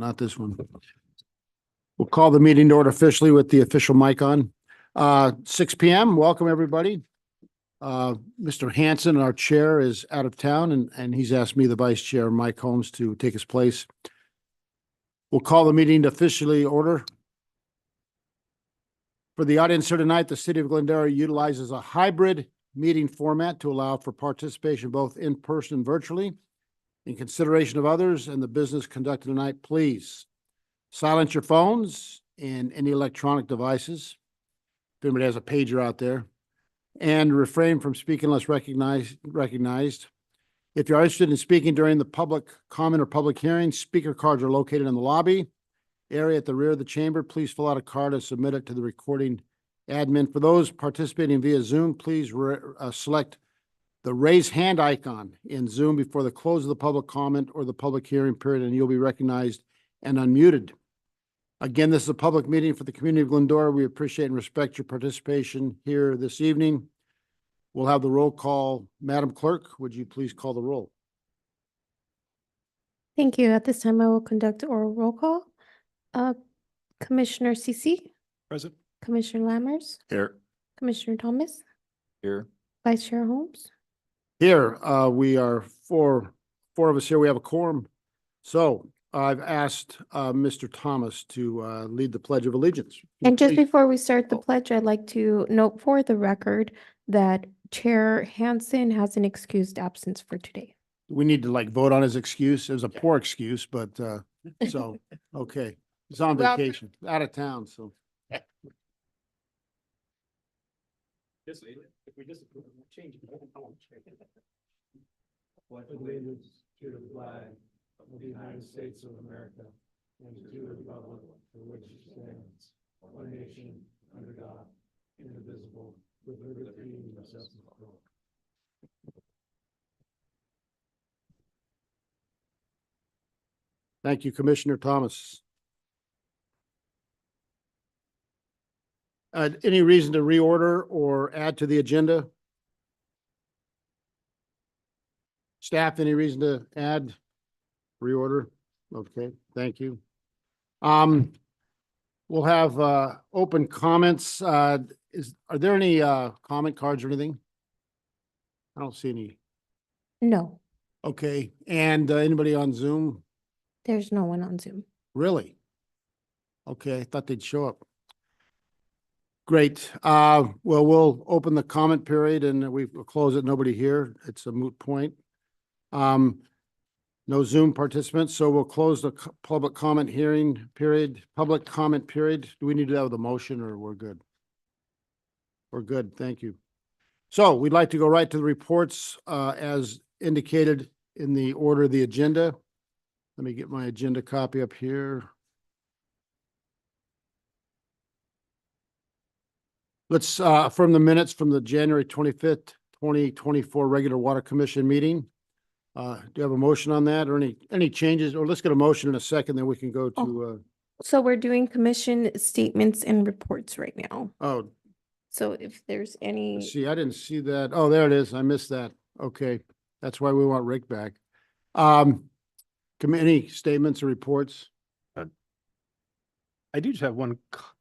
not this one. We'll call the meeting to order officially with the official mic on. 6 p.m. Welcome, everybody. Mr. Hanson, our chair, is out of town, and he's asked me, the vice chair, Mike Holmes, to take his place. We'll call the meeting to officially order. For the audience here tonight, the City of Glendora utilizes a hybrid meeting format to allow for participation both in person and virtually. In consideration of others and the business conducted tonight, please silence your phones and any electronic devices. If anybody has a pager out there, and refrain from speaking unless recognized. If you are interested in speaking during the public comment or public hearing, speaker cards are located in the lobby area at the rear of the chamber. Please fill out a card and submit it to the recording admin. For those participating via Zoom, please select the raise hand icon in Zoom before the close of the public comment or the public hearing period, and you'll be recognized and unmuted. Again, this is a public meeting for the community of Glendora. We appreciate and respect your participation here this evening. We'll have the roll call. Madam Clerk, would you please call the roll? Thank you. At this time, I will conduct oral roll call. Commissioner Cece. Present. Commissioner Lammers. Here. Commissioner Thomas. Here. Vice Chair Holmes. Here, we are four of us here. We have a quorum. So I've asked Mr. Thomas to lead the Pledge of Allegiance. And just Please. before we start the pledge, I'd like to note for the record that Chair Hanson has an excused absence for today. We need to vote on his excuse. It was a poor excuse, but so, okay. He's on vacation, out of town, so. If we disapprove, we'll change it. Pledge allegiance to the flag of the United States of America and to the republic for which it stands, one nation, under God, indivisible, with liberty and justice for all. Thank you, Commissioner Thomas. Any reason to reorder or add to the agenda? Staff, any reason to add, reorder? Okay, thank you. We'll have open comments. Are there any comment cards or anything? I don't see any. No, Okay, and anybody on Zoom? there's no one on Zoom. Really? Okay, I thought they'd show up. Great. Well, we'll open the comment period and we'll close it. Nobody here. It's a moot point. No Zoom participants, so we'll close the public comment hearing period, public comment period. Do we need to do that with a motion or we're good? We're good. Thank you. So we'd like to go right to the reports as indicated in the order of the agenda. Let me get my agenda copy up here. Let's affirm the minutes from the January 25th, 2024 regular Water Commission meeting. Do you have a motion on that or any changes? Or let's get a motion in a second, then we can go to So we're doing commission statements and reports right now. oh, So if there's any, see, I didn't see that. Oh, there it is. I missed that. Okay. That's why we want Rick back. Committee statements or reports? I do just have one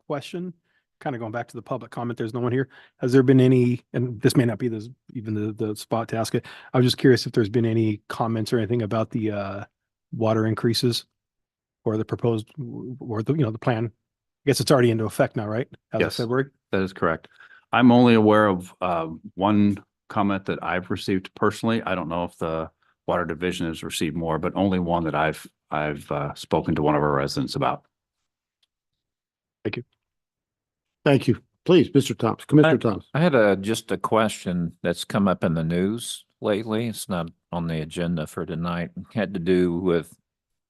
question, kind of going back to the public comment. There's no one here. Has there been any, and this may not be even the spot to ask it. I was just curious if there's been any comments or anything about the water increases or the proposed, or the plan. I guess it's already into effect now, right? As of Yes. February? That is correct. I'm only aware of one comment that I've received personally. I don't know if the Water Division has received more, but only one that I've spoken to one of our residents about. Thank you. Thank you. Please, Mr. Thomas, Commissioner Thomas. I had just a question that's come up in the news lately. It's not on the agenda for tonight. It had to do with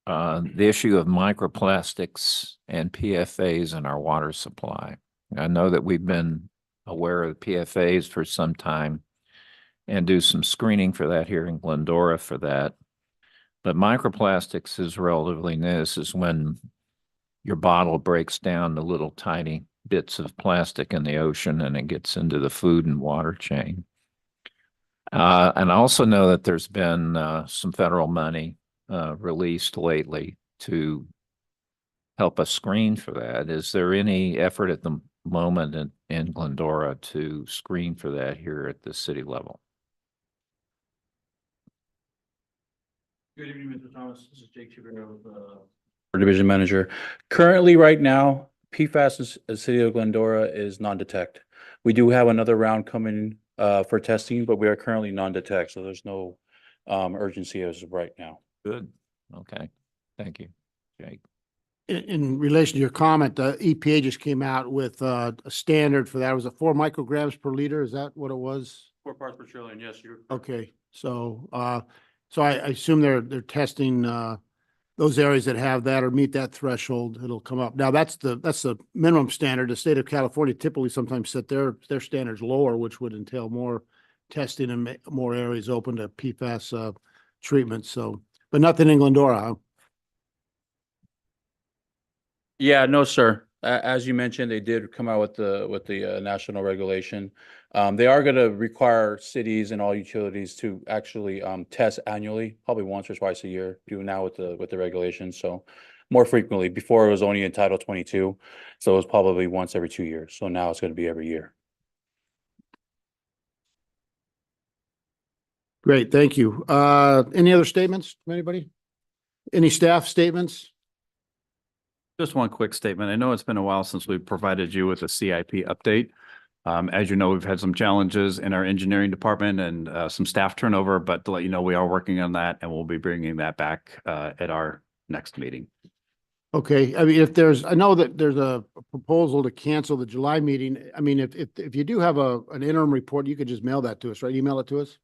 the issue of microplastics and PFAs in our water supply. I know that we've been aware of PFAs for some time and do some screening for that here in Glendora for that. But microplastics is relatively new. This is when your bottle breaks down to little tiny bits of plastic in the ocean and it gets into the food and water chain. And I also know that there's been some federal money released lately to help us screen for that. Is there any effort at the moment in Glendora to screen for that here at the city level? Good evening, Mr. Thomas. This is Jake Shaviro with our Division Manager. Currently, right now, PFAS in the city of Glendora is non-detect. We do have another round coming for testing, but we are currently non-detect, so there's no urgency as of right now. Good. Okay. Thank you, Jake. In relation to your comment, the EPA just came out with a standard for that. Was it 4 micrograms per liter? Is that what it was? 4 parts per trillion, yes, you're. Okay, so, so I assume they're testing, those areas that have that or meet that threshold, it'll come up. Now, that's the minimum standard. The state of California typically sometimes set their standards lower, which would entail more testing and more areas open to PFAS, treatment. So, but nothing in Glendora, huh? Yeah, no, sir. As you mentioned, they did come out with the national regulation. They are going to require cities and all utilities to actually test annually, probably once or twice a year. Do now with the regulations, so more frequently. Before it was only in Title 22, so it was probably once every 2 years. So now it's going to be every year. Great, thank you. Any other statements from anybody? Any staff statements? Just one quick statement. I know it's been a while since we provided you with a CIP update. As you know, we've had some challenges in our engineering department and some staff turnover, but to let you know, we are working on that and we'll be bringing that back at our next meeting. Okay, I mean, I know that there's a proposal to cancel the July meeting. I mean, if you do have an interim report, you could just mail that to us, right? Email it to us?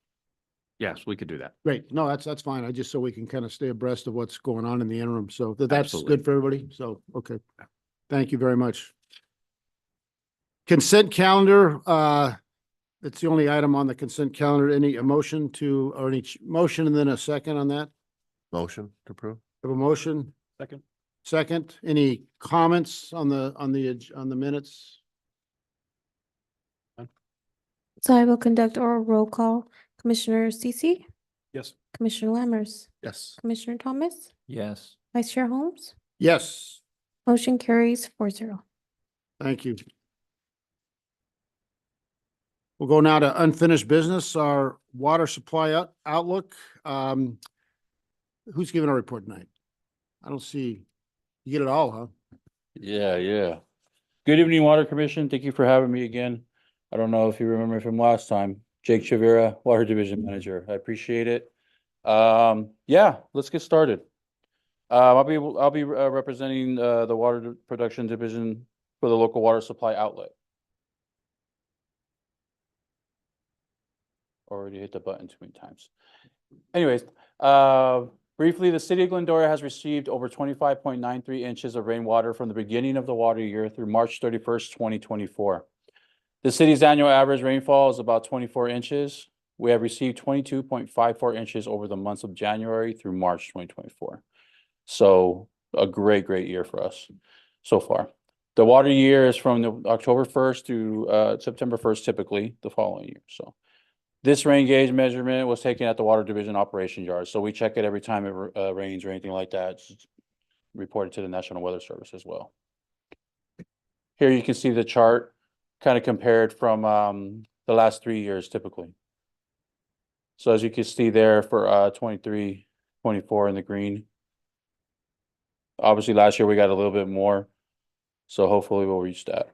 Yes, we could do that. Great. No, that's fine. I just so we can kind of stay abreast of what's going on in the interim. So that's Absolutely. good for everybody. So, okay. Thank you very much. Consent calendar, that's the only item on the consent calendar. Any motion or any motion and then a second on that? Motion to approve. Have a motion? Second. Second, any comments on the minutes? So I will conduct oral roll call. Commissioner CC, Yes. Commissioner Lammers, Yes. Commissioner Thomas, Yes. Vice Chair Holmes. Yes, Motion carries 4-0. thank you. We'll go now to unfinished business, our water supply outlook. Who's giving a report tonight? I don't see, you get it all, huh? Yeah. Good evening, Water Commission. Thank you for having me again. I don't know if you remember from last time. Jake Shavira, Water Division Manager. I appreciate it. Yeah, let's get started. I'll be representing the Water Production Division for the local water supply outlet. Already hit the button too many times. Anyways, briefly, the city of Glendora has received over 25.93 inches of rainwater from the beginning of the water year through March 31st, 2024. The city's annual average rainfall is about 24 inches. We have received 22.54 inches over the months of January through March 2024. So a great year for us so far. The water year is from October 1st to September 1st, typically the following year. So this rain gauge measurement was taken at the Water Division Operation Yard. So we check it every time it rains or anything like that. It's reported to the National Weather Service as well. Here you can see the chart kind of compared from the last 3 years typically. So as you can see there for 23, 24 in the green. Obviously last year we got a little bit more. So hopefully we'll reach that.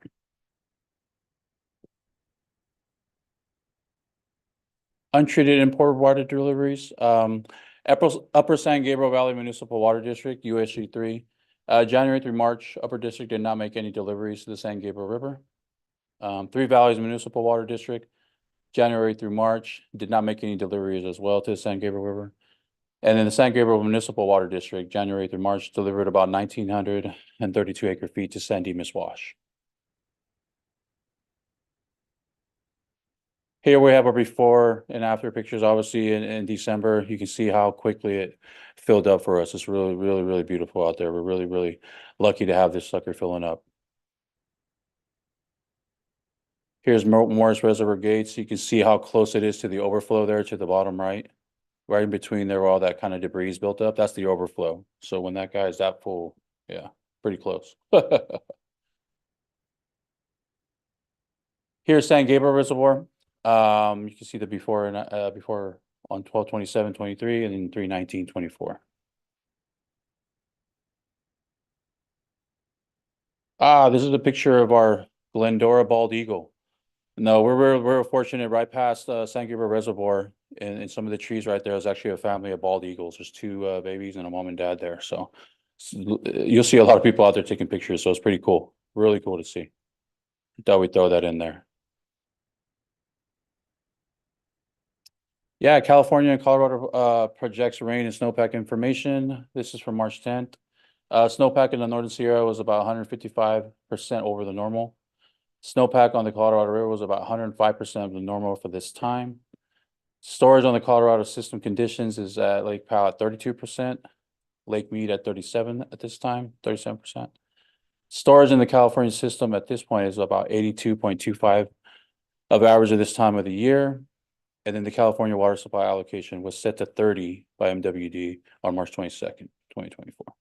Untreated imported water deliveries. Upper San Gabriel Valley Municipal Water District, USG 3. January through March, Upper District did not make any deliveries to the San Gabriel River. Three Valleys Municipal Water District, January through March, did not make any deliveries as well to the San Gabriel River. And then the San Gabriel Municipal Water District, January through March, delivered about 1,932 acre feet to San Dimas Wash. Here we have our before and after pictures. Obviously in December, you can see how quickly it filled up for us. It's really beautiful out there. We're really lucky to have this sucker filling up. Here's Morris Reservoir Gates. You can see how close it is to the overflow there to the bottom right. Right in between there, all that kind of debris is built up. That's the overflow. So when that guy is that full, yeah, pretty close. Here's San Gabriel Reservoir. You can see the before and before on 12/27/23 and then 3/19/24. This is a picture of our Glendora bald eagle. No, we're fortunate right past San Gabriel Reservoir, and some of the trees right there is actually a family of bald eagles. There's two babies and a mom and dad there. So you'll see a lot of people out there taking pictures. So it's pretty cool. Really cool to see. Thought we'd throw that in there. Yeah, California and Colorado projects rain and snowpack information. This is from March 10th. Snowpack in the Northern Sierra was about 155% over the normal. Snowpack on the Colorado River was about 105% of the normal for this time. Storage on the Colorado system conditions is at Lake Powell at 32%, Lake Mead at 37 at this time, 37%. Storage in the California system at this point is about 82.25 of average of this time of the year. And then the California water supply allocation was set to 30 by MWD on March 22nd, 2024.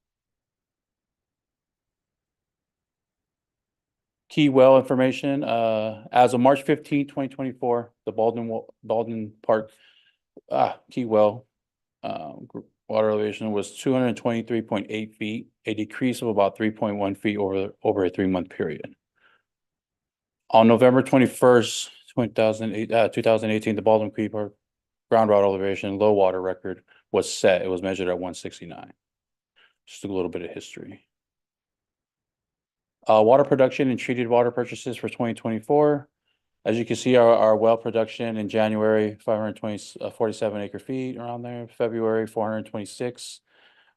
Key well information, as of March 15, 2024, the Baldwin Park key well water elevation was 223.8 feet, a decrease of about 3.1 feet over a 3-month period. On November 21st, 2018, the Baldwin Creek Park groundwater elevation low water record was set. It was measured at 169. Just a little bit of history. Water production and treated water purchases for 2024. As you can see, our well production in January, 47 acre feet around there. February, 426.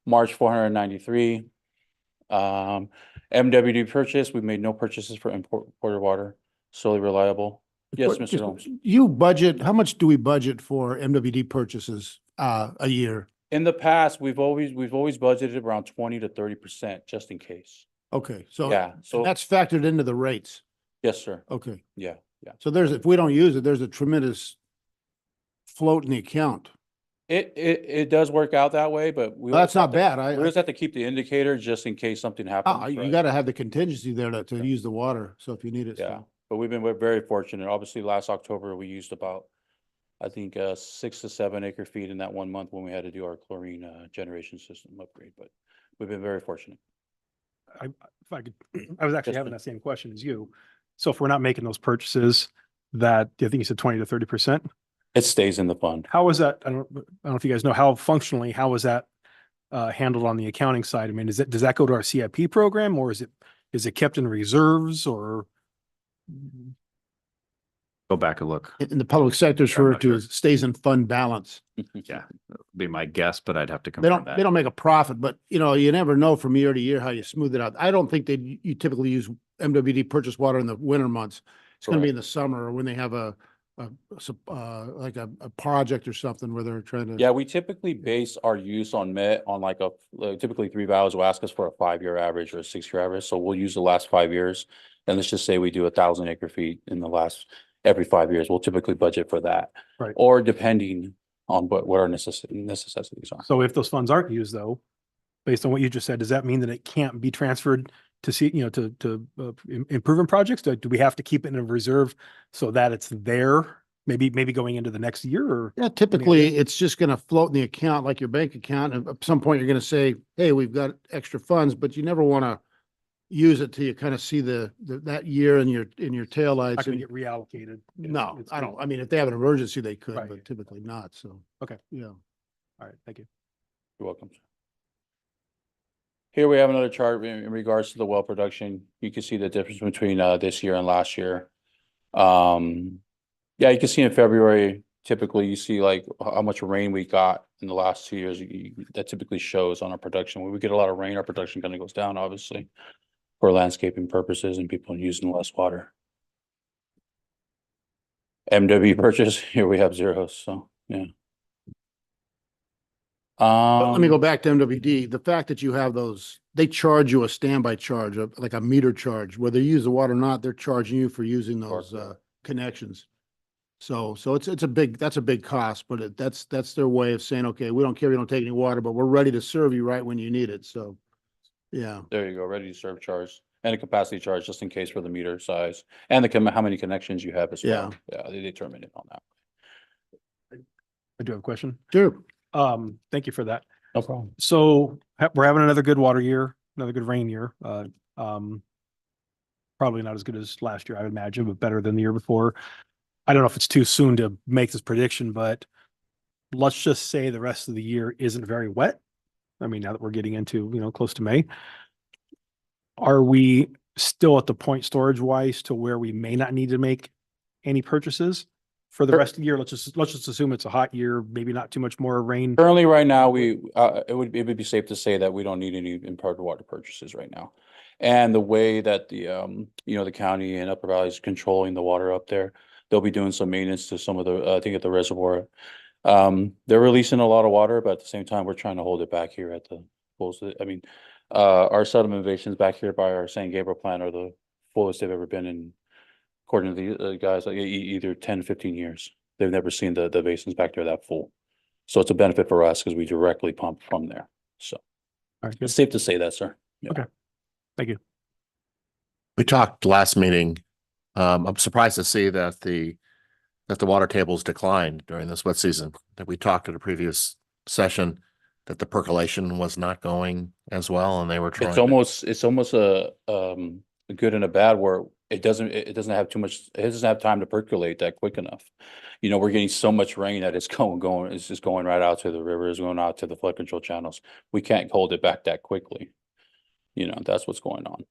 March, 493. MWD purchase, we made no purchases for imported water, solely reliable. Yes, Mr. Holmes. You budget, how much do we budget for MWD purchases a year? In the past, we've always budgeted around 20 to 30% just in case. Okay, so Yeah, so that's factored into the rates. yes, sir. Okay, Yeah. so if we don't use it, there's a tremendous float in the account. It does work out that way, but we Well, that's always not have bad. we just have to keep the indicator just in case something happens. You right? gotta have the contingency there to use the water, so if you need it. Yeah, so. but we're very fortunate. Obviously, last October, we used about, I think, 6 to 7 acre feet in that 1 month when we had to do our chlorine generation system upgrade, but we've been very fortunate. If I could, I was actually Yes, having sir. that same question as you. So if we're not making those purchases, that, I think you said 20 to 30%. It stays in the fund. How is that? I don't know if you guys know how functionally, how is that handled on the accounting side? I mean, does that go to our CIP program, or is it kept in reserves, or? Go back and look. In the public sector, it's I'm referred not to sure. as stays in fund balance. Yeah, be my guess, but I'd have to They confirm that. don't make a profit, but you never know from year to year how you smooth it out. I don't think you typically use MWD purchase water in the winter months. It's gonna be in the summer or when they have like a project or something where they're trying to. Yeah, we typically base our use on MET on like typically 3 valves will ask us for a 5-year average or a 6-year average. So we'll use the last 5 years. And let's just say we do 1,000 acre feet in the last, every 5 years, we'll typically budget for that. Right. Or depending on what our necessities are. So if those funds aren't used though, based on what you just said, does that mean that it can't be transferred to see, to improvement projects? Do we have to keep it in a reserve so that it's there, maybe going into the next year, or? Yeah, typically it's just gonna float in the account like your bank account. And at some point you're gonna say, hey, we've got extra funds, but you never wanna use it till you kind of see that year in your Not taillights. going to get reallocated? No, It's I good. don't. I mean, if they have an emergency, they could, Right. but typically not. So, Okay, yeah. all right, thank you. You're welcome. Here we have another chart in regards to the well production. You can see the difference between this year and last year. Yeah, you can see in February, typically you see like how much rain we got in the last 2 years. That typically shows on our production. When we get a lot of rain, our production kind of goes down, obviously, for landscaping purposes and people using less water. MW purchase, here we have zeros, so, yeah. But let me go back to MWD. The fact that you have those, they charge you a standby charge, like a meter charge, whether you use the water or not, they're charging you for using those connections. So that's a big cost, but that's their way of saying, okay, we don't care if you don't take any water, but we're ready to serve you right when you need it. So Yeah, There you go, ready to serve charge and a capacity charge just in case for the meter size and how many connections you have as well. Yeah, they determine it on that. I do have a question. sure. Thank you for that. No problem. So we're having another good water year, another good rain year. Probably not as good as last year, I would imagine, but better than the year before. I don't know if it's too soon to make this prediction, but let's just say the rest of the year isn't very wet. I mean, now that we're getting into, close to May, are we still at the point storage wise to where we may not need to make any purchases for the Sure. rest of the year? Let's just assume it's a hot year, maybe not too much more rain. Currently, right now, it would be safe to say that we don't need any imported water purchases right now. And the way that the county and Upper Valley is controlling the water up there, they'll be doing some maintenance to some of the, I think at the reservoir. They're releasing a lot of water, but at the same time, we're trying to hold it back here at the pools. I mean, our sedimentations back here by our San Gabriel plant are the fullest they've ever been in, according to the guys, like either 10, 15 years. They've never seen the basins back there that full. So it's a benefit for us because we directly pump from there. So All right, good. it's safe to say that, sir. Yeah. Okay. Thank you. We talked last meeting. I'm surprised to see that the water tables declined during this wet season. That we talked at a previous session that the percolation was not going as well, and they were trying. It's almost a good and a bad where it doesn't have too much. It doesn't have time to percolate that quick enough. We're getting so much rain that it's going. It's just going right out to the rivers, going out to the flood control channels. We can't hold it back that quickly. That's what's going on.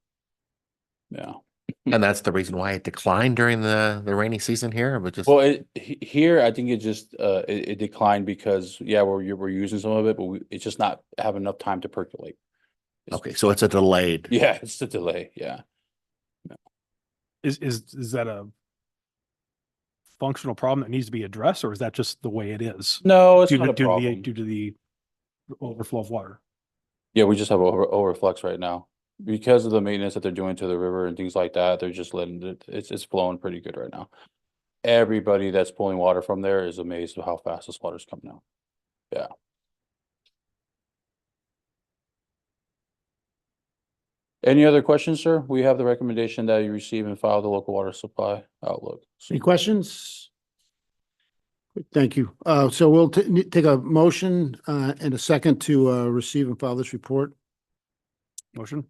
Yeah. And that's the reason why it declined during the rainy season here, but just. Well, here I think it just it declined because we're using some of it, but it's just not have enough time to percolate. Okay, so it's a delayed. Yeah, it's the delay. Yeah. Is that a functional problem that needs to be addressed, or is that just the way it is? No, it's Due not to, a due to the, problem. due to the overflow of water. Yeah, we just have overflux right now because of the maintenance that they're doing to the river and things like that. They're just letting it's flowing pretty good right now. Everybody that's pulling water from there is amazed at how fast this water's coming out. Yeah. Any other questions, sir? We have the recommendation that you receive and file the local water supply outlook. Any questions? Thank you. So we'll take a motion and a second to receive and file this report. Motion?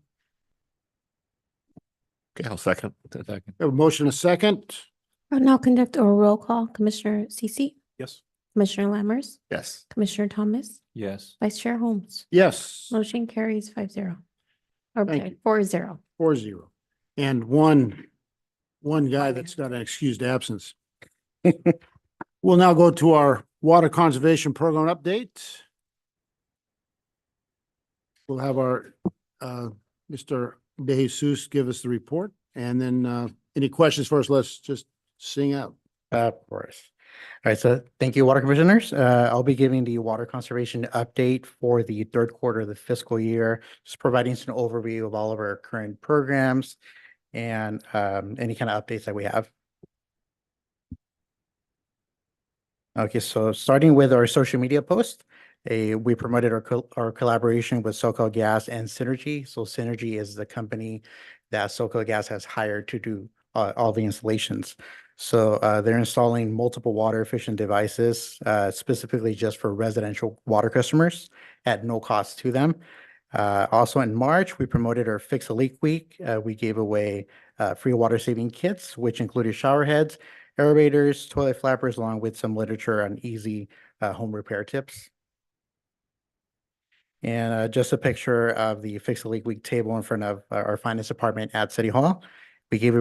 Okay, I'll second. We have a motion, and a second. I'll now conduct a roll call. Commissioner CC, Yes. Commissioner Lammers, Yes. Commissioner Thomas, Yes. Vice Chair Holmes. Yes, Motion carries 5-0. Thank Okay, you. 4-0. 4-0. And one guy that's got an excused absence. We'll now go to our water conservation program update. We'll have our Mr. De Jesus give us the report, and then any questions first, let's just sing out. Of course. All right, so thank you, Water Commissioners. I'll be giving the water conservation update for the third quarter of the fiscal year, just providing some overview of all of our current programs and any kind of updates that we have. Okay, so starting with our social media post, we promoted our collaboration with SoCalGas and Synergy. So Synergy is the company that SoCalGas has hired to do all the installations. So they're installing multiple water efficient devices, specifically just for residential water customers at no cost to them. Also in March, we promoted our Fix a Leak Week. We gave away free water saving kits, which included shower heads, aerators, toilet flappers, along with some literature on easy home repair tips. And just a picture of the Fix a Leak Week table in front of our finance department at City Hall. We gave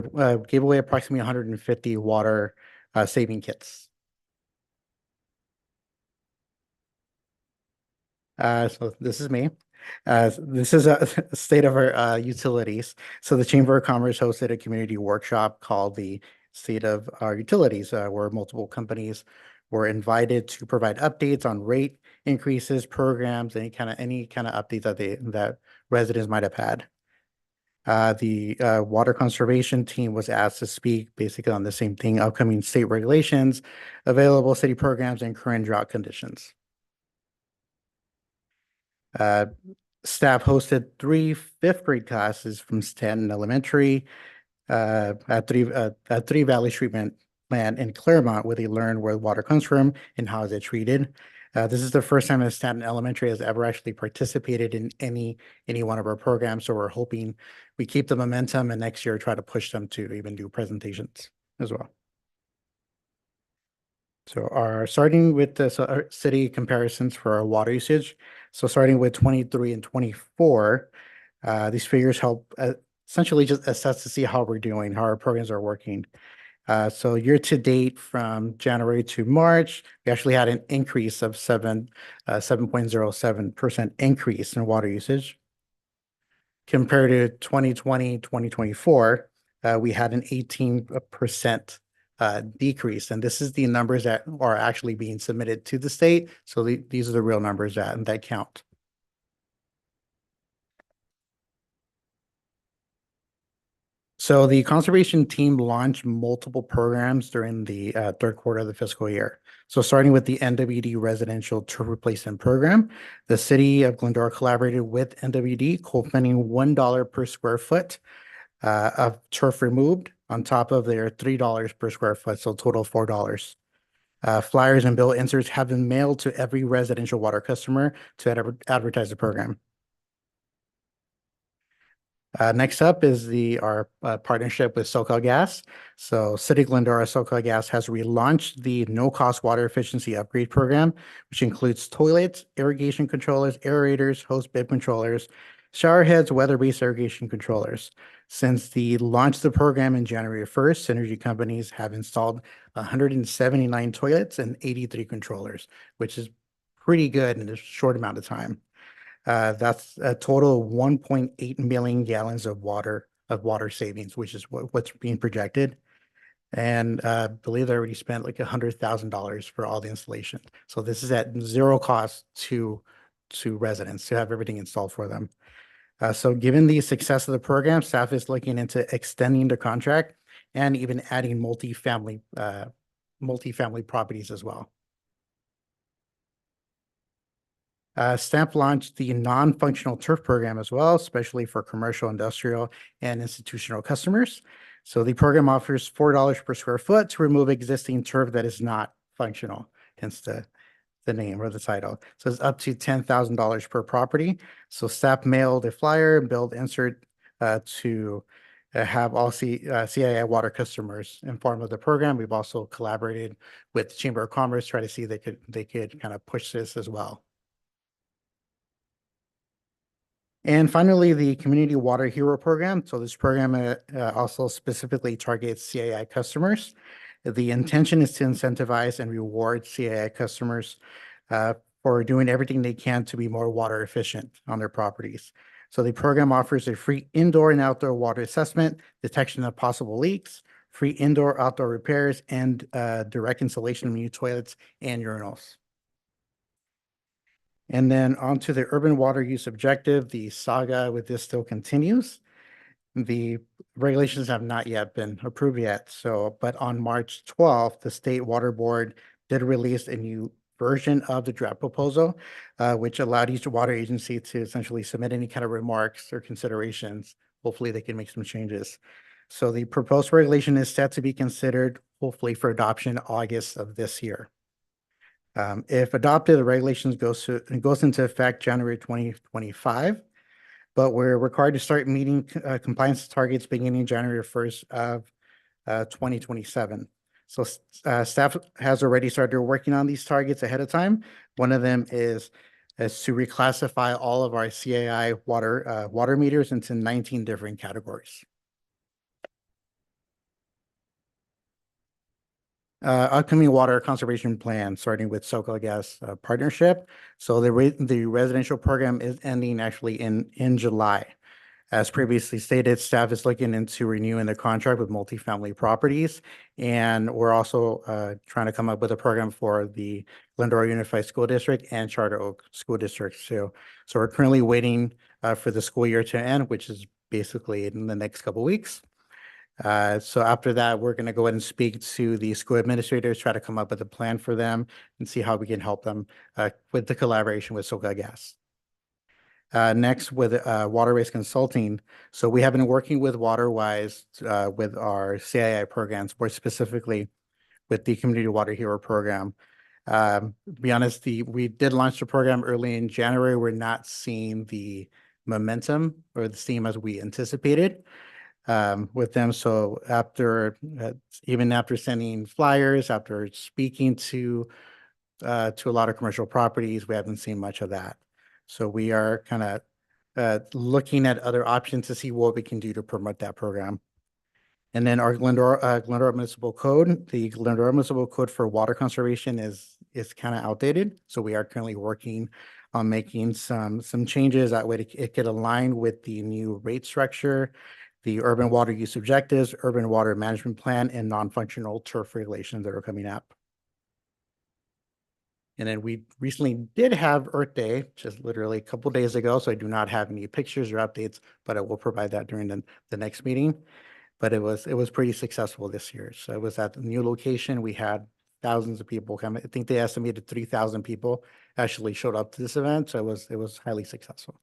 away approximately 150 water saving kits. So this is me. This is a state of our utilities. So the Chamber of Commerce hosted a community workshop called the State of Our Utilities, where multiple companies were invited to provide updates on rate increases, programs, any kind of updates that residents might have had. The water conservation team was asked to speak basically on the same thing: upcoming state regulations, available city programs, and current drought conditions. Staff hosted 3 fifth-grade classes from Stanton Elementary at Three Valley Treatment Plant in Claremont, where they learn where water comes from and how is it treated. This is the first time that Stanton Elementary has ever actually participated in any one of our programs. So we're hoping we keep the momentum and next year try to push them to even do presentations as well. So starting with the our city comparisons for our water usage. So starting with 23 and 24, these figures help essentially just assess to see how we're doing, how our programs are working. So year to date from January to March, we actually had an increase of 7.07% increase in water usage. Compared to 2020, 2024, we had an 18% decrease. And this is the numbers that are actually being submitted to the state. So these are the real numbers that count. So the conservation team launched multiple programs during the third quarter of the fiscal year. So starting with the NWD Residential Turf Replacement Program, the city of Glendora collaborated with NWD, co-funding $1 per square foot of turf removed on top of their $3 per square foot, so total $4. Flyers and bill inserts have been mailed to every residential water customer to advertise the program. Next up is our partnership with SoCalGas. So City of Glendora SoCalGas has relaunched the no-cost water efficiency upgrade program, which includes toilets, irrigation controllers, aerators, hose bib controllers, shower heads, weather-based irrigation controllers. Since the launch of the program in January 1st, Synergy companies have installed 179 toilets and 83 controllers, which is pretty good in a short amount of time. That's a total of 1.8 million gallons of water savings, which is what's being projected. And I believe they already spent like $100,000 for all the installation. So this is at zero cost to residents to have everything installed for them. So given the success of the program, staff is looking into extending the contract and even adding multifamily properties as well. Staff launched the non-functional turf program as well, especially for commercial, industrial, and institutional customers. So the program offers $4 per square foot to remove existing turf that is not functional, hence the name or the title. So it's up to $10,000 per property. So staff mailed a flyer and billed insert to have all CII water customers informed of the program. We've also collaborated with the Chamber of Commerce, try to see they could kind of push this as well. And finally, the Community Water Hero Program. So this program also specifically targets CII customers. The intention is to incentivize and reward CII customers for doing everything they can to be more water efficient on their properties. So the program offers a free indoor and outdoor water assessment, detection of possible leaks, free indoor-outdoor repairs, and direct installation of new toilets and urinals. And then on to the urban water use objective, the saga with this still continues. The regulations have not yet been approved yet. So, but on March 12th, the State Water Board did release a new version of the draft proposal, which allowed each water agency to essentially submit any kind of remarks or considerations. Hopefully they can make some changes. So the proposed regulation is set to be considered hopefully for adoption August of this year. If adopted, the regulations goes into effect January 2025, but we're required to start meeting compliance targets beginning January 1st of 2027. So staff has already started working on these targets ahead of time. One of them is to reclassify all of our CII water meters into 19 different categories. Upcoming water conservation plan, starting with SoCalGas partnership. So the residential program is ending actually in July. As previously stated, staff is looking into renewing the contract with multifamily properties. And we're also trying to come up with a program for the Glendora Unified School District and Charter Oak School District. So we're currently waiting for the school year to end, which is basically in the next couple of weeks. So after that, we're going to go ahead and speak to the school administrators, try to come up with a plan for them and see how we can help them with the collaboration with SoCalGas. Next with Waterways Consulting. So we have been working with WaterWise with our CII programs, more specifically with the Community Water Hero program. To be honest, we did launch the program early in January. We're not seeing the momentum or the steam as we anticipated with them. So after even after sending flyers, after speaking to a lot of commercial properties, we haven't seen much of that. So we are kind of looking at other options to see what we can do to promote that program. And then our Glendora Municipal Code, the Glendora Municipal Code for water conservation is kind of outdated. So we are currently working on making some changes that way it could align with the new rate structure, the urban water use objectives, urban water management plan, and non-functional turf regulations that are coming up. And then we recently did have Earth Day, just literally a couple days ago. So I do not have any pictures or updates, but I will provide that during the next meeting. But it was pretty successful this year. So it was at the new location. We had thousands of people come. I think they estimated 3,000 people actually showed up to this event. So it was highly successful.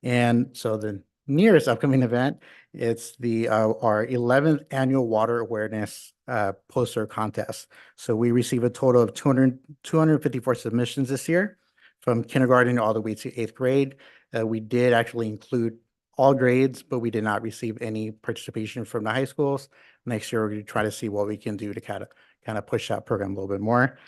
And so the nearest upcoming event, it's our 11th annual water awareness poster contest. So we received a total of 254 submissions this year from kindergarten all the way to 8th grade. We did actually include all grades, but we did not receive any participation from the high schools. Next year, we're going to try to see what we can do to kind of push that program a little bit more.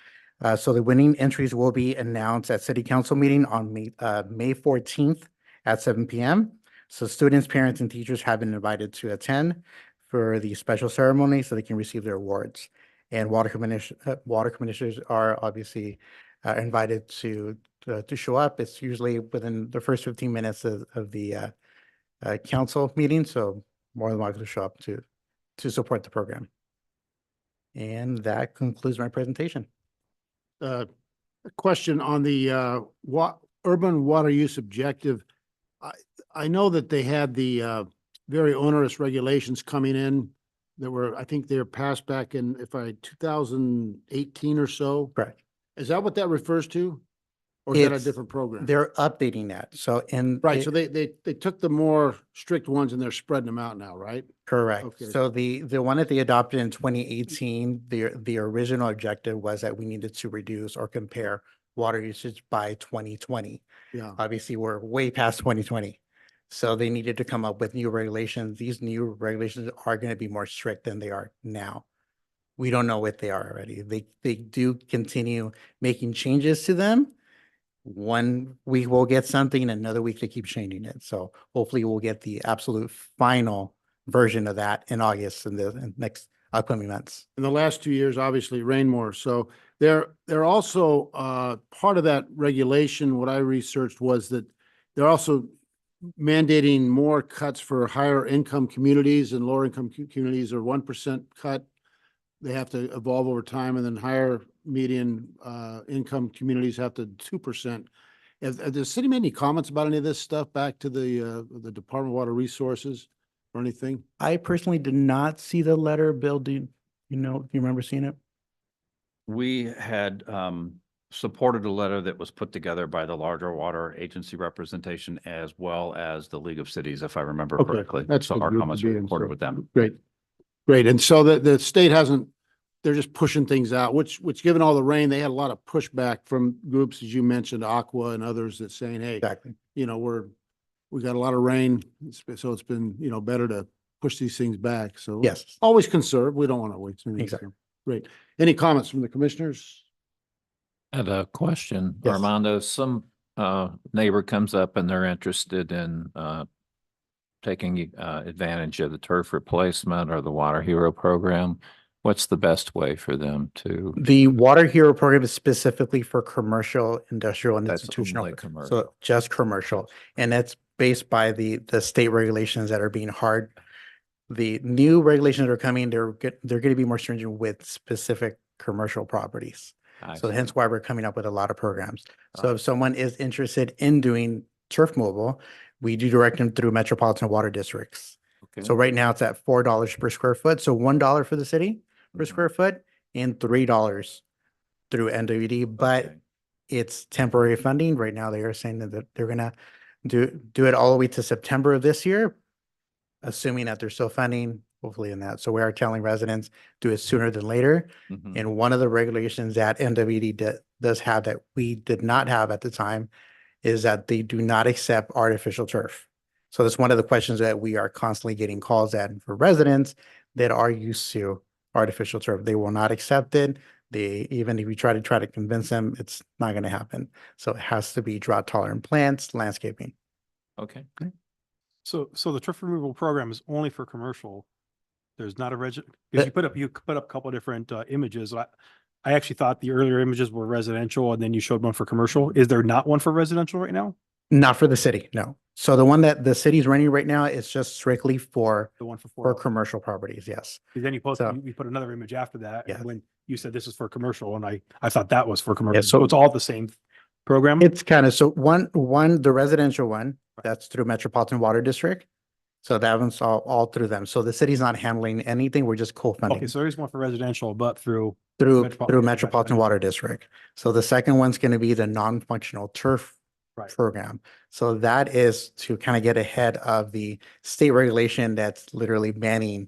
So the winning entries will be announced at City Council meeting on May 14th at 7 p.m. So students, parents, and teachers have been invited to attend for the special ceremony so they can receive their awards. And water commissioners are obviously invited to show up. It's usually within the first 15 minutes of the council meeting, so more than welcome to show up to support the program. And that concludes my presentation. A question on the urban water use objective. I know that they had the very onerous regulations coming in that were, I think they were passed back in 2018 or so. Correct. Is that what that refers to? Or is that a It's- different program? They're updating that. So Right, so they took the more strict ones and they're spreading them out now, right? correct. Okay. So the one that they adopted in 2018, the original objective was that we needed to reduce or compare water usage by 2020. Yeah. Obviously, we're way past 2020. So they needed to come up with new regulations. These new regulations are going to be more strict than they are now. We don't know what they are already. They do continue making changes to them. One week we'll get something, another week they keep changing it. So hopefully we'll get the absolute final version of that in August in the next upcoming months. In the last 2 years, obviously rain more. So they're also part of that regulation. What I researched was that they're also mandating more cuts for higher income communities, and lower income communities are 1% cut. They have to evolve over time, and then higher median income communities have to 2%. Has the city made any comments about any of this stuff back to the Department of Water Resources or anything? I personally did not see the letter. Bill, do you remember seeing it? We had supported a letter that was put together by the larger water agency representation as well as the League of Cities, if I remember Okay, correctly. that's So the our group to comments be were in, reported so- with them. Great. Great. And so the state hasn't, they're just pushing things out, which given all the rain, they had a lot of pushback from groups, as you mentioned, Aqua and others that saying, hey, Exactly. we got a lot of rain. So it's been, better to push these things back. So Yes. always conserve. We don't want to waste anything. Exactly. So, great. Any comments from the commissioners? I had a question, Yes. Armando. Some neighbor comes up and they're interested in taking advantage of the turf replacement or the Water Hero program. What's the best way for them to? The Water Hero program is specifically for commercial, industrial, and That's institutional. only So commercial. just commercial, and that's based by the state regulations that are being hard. The new regulations that are coming, they're going to be more stringent with specific commercial properties. I So see. hence why we're coming up with a lot of programs. So Right. if someone is interested in doing turf mobile, we do direct them through metropolitan water districts. Okay. So right now it's at $4 per square foot. So $1 for the city per Mhm. square foot and $3 through NWD, but Okay. it's temporary funding. Right now they are saying that they're gonna do it all the way to September of this year, assuming that there's still funding, hopefully in that. So we are telling residents, do it sooner than later. Mhm. And one of the regulations that NWD does have that we did not have at the time is that they do not accept artificial turf. So that's one of the questions that we are constantly getting calls at for residents that are used to artificial turf. They will not accept it. Even if you try to convince them, it's not going to happen. So it has to be drought tolerant plants, landscaping. Okay. So the turf removal program is only for commercial. There's not a because you put up a couple of different images. I actually thought the earlier images were residential and then you showed one for commercial. Is there not one for residential right now? Not for the city, no. So the one that the city's running right now is just strictly for The one for for 4 commercial properties, yes. Then you So- you put another image after that. Yeah. And when you said this is for commercial and I thought that was for commercial. so- So it's all the same program? It's kind of, so the residential one, that's through Metropolitan Water District. So that one's all through them. So the city's not handling anything. We're just Okay, co-funding so there's one for residential, but through, through Metropolitan- Metropolitan Water District. So the second one's going to be the non-functional turf Right. program. So that is to kind of get ahead of the state regulation that's literally banning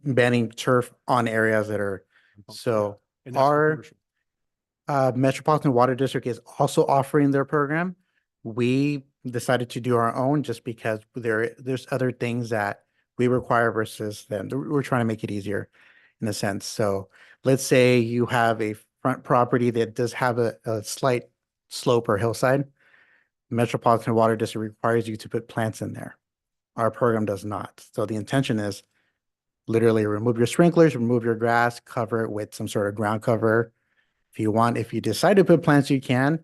banning turf on areas that are, so and that's for our- commercial. Metropolitan Water District is also offering their program. We decided to do our own just because there's other things that we require versus them. We're trying to make it easier in a sense. So let's say you have a front property that does have a slight slope or hillside. Metropolitan Water District requires you to put plants in there. Our program does not. So the intention is literally remove your sprinklers, remove your grass, cover it with some sort of ground cover. If you decide to put plants, you can.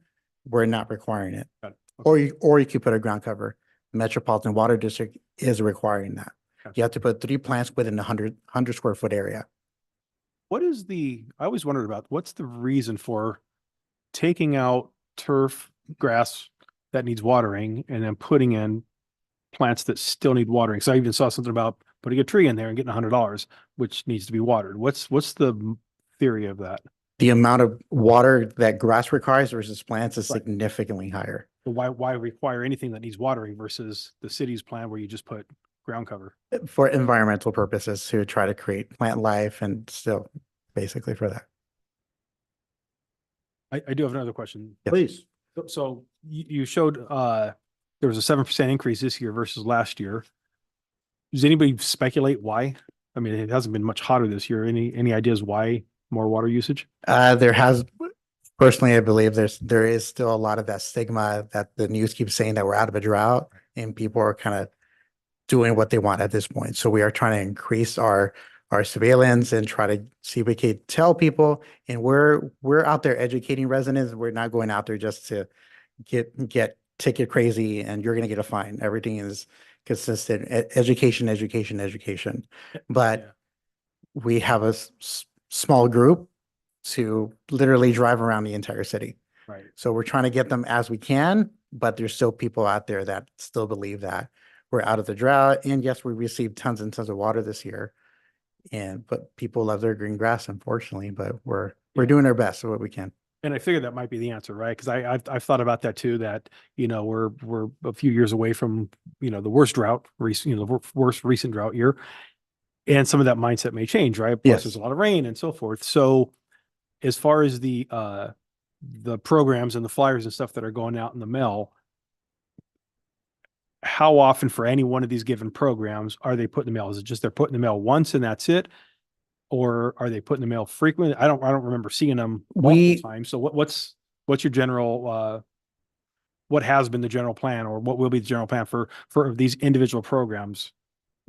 We're not requiring it. Got it. Or you could put a ground cover. Metropolitan Water District is requiring that. Gotcha. You have to put 3 plants within a 100 square foot area. What is I always wondered about, what's the reason for taking out turf, grass that needs watering and then putting in plants that still need watering? So I even saw something about putting a tree in there and getting $100, which needs to be watered. What's the theory of that? The amount of water that grass requires versus plants is Right. significantly higher. So why require anything that needs watering versus the city's plan where you just put ground cover? For environmental purposes, to try to create plant life and still basically for that. I do have another question. Yes. Please. So you showed there was a 7% increase this year versus last year. Does anybody speculate why? I mean, it hasn't been much hotter this year. Any ideas why more water usage? Personally, I believe there is still a lot of that stigma that the news keeps saying that we're out of a drought and people are kind of doing what they want at this point. So we are trying to increase our surveillance and try to see if we can tell people, and we're out there educating residents. We're not going out there just to get ticket crazy and you're going to get a fine. Everything is consistent. Education. But Yeah. we have a small group to literally drive around the entire city. Right. So we're trying to get them as we can, but there's still people out there that still believe that we're out of the drought. And yes, we received tons and tons of water this year. But people love their green grass, unfortunately, but we're doing our best with what we can. And I figured that might be the answer, right? Because I've thought about that too, that, we're a few years away from, the worst drought, the worst recent drought year. And some of that mindset may change, right? Plus Yes. there's a lot of rain and so forth. So as far as the programs and the flyers and stuff that are going out in the mail, how often for any one of these given programs are they put in the mail? Is it just they're put in the mail once and that's it? Or are they put in the mail frequently? I don't remember seeing them multiple times. So what's your general, what has been the general plan or what will be the general plan for these individual programs?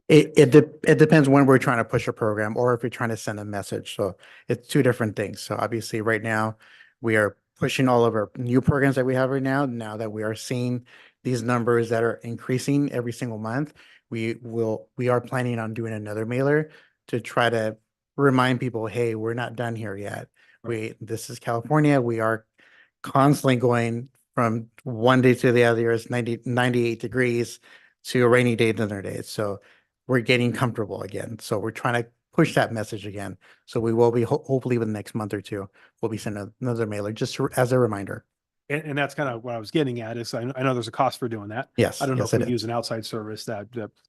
It depends when we're trying to push a program or if we're trying to send a message. So it's two different things. So obviously right now we are pushing all of our new programs that we have right now. Now that we are seeing these numbers that are increasing every single month, we are planning on doing another mailer to try to remind people, hey, we're not done here yet. This is California. We are constantly going from one day to the other. It's 98 degrees to a rainy day the other day. So we're getting comfortable again. So we're trying to push that message again. So we will be hopefully within the next month or two, we'll be sending another mailer just as a reminder. And that's kind of what I was getting at is I know there's a cost for doing that. Yes, I don't know yes, if it we is. use an outside service that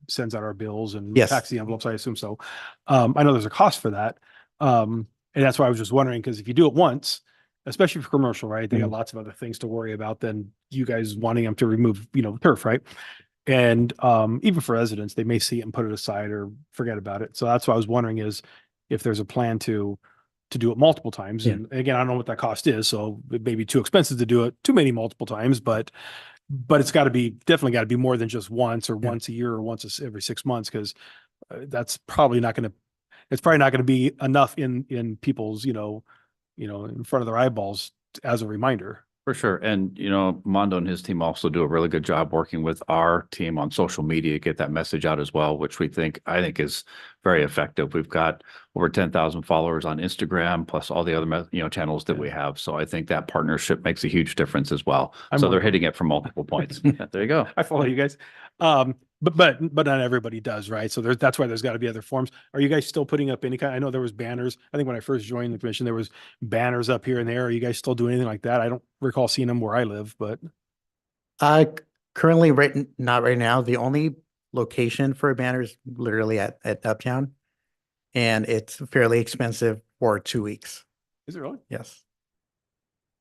sends out our bills and Yes. tax the envelopes. I assume so. I know there's a cost for that. And that's why I was just wondering, because if you do it once, especially for commercial, right? They got Mhm. lots of other things to worry about than you guys wanting them to remove, turf, right? And even for residents, they may see it and put it aside or forget about it. So that's why I was wondering is if there's a plan to do it multiple times. Yeah. And again, I don't know what that cost is, so it may be too expensive to do it too many multiple times, but it's definitely got to be more than just once or Yeah. once a year or every 6 months, because it's probably not going to be enough in people's, in front of their eyeballs as a reminder. For sure. And, Mondo and his team also do a really good job working with our team on social media, get that message out as well, which I think is very effective. We've got over 10,000 followers on Instagram, plus all the other, channels that we have. So I think that partnership makes a huge difference as well. I'm So on they're board. hitting it from multiple points. Yeah, there you go. I follow you guys. But not everybody does, right? So that's why there's got to be other forms. Are you guys still putting up any kind? I know there was banners. I think when I first joined the commission, there was banners up here and there. Are you guys still doing anything like that? I don't recall seeing them where I live, but Currently, not right now. The only location for a banner is literally at Uptown, and it's fairly expensive for 2 weeks. is it really? Yes.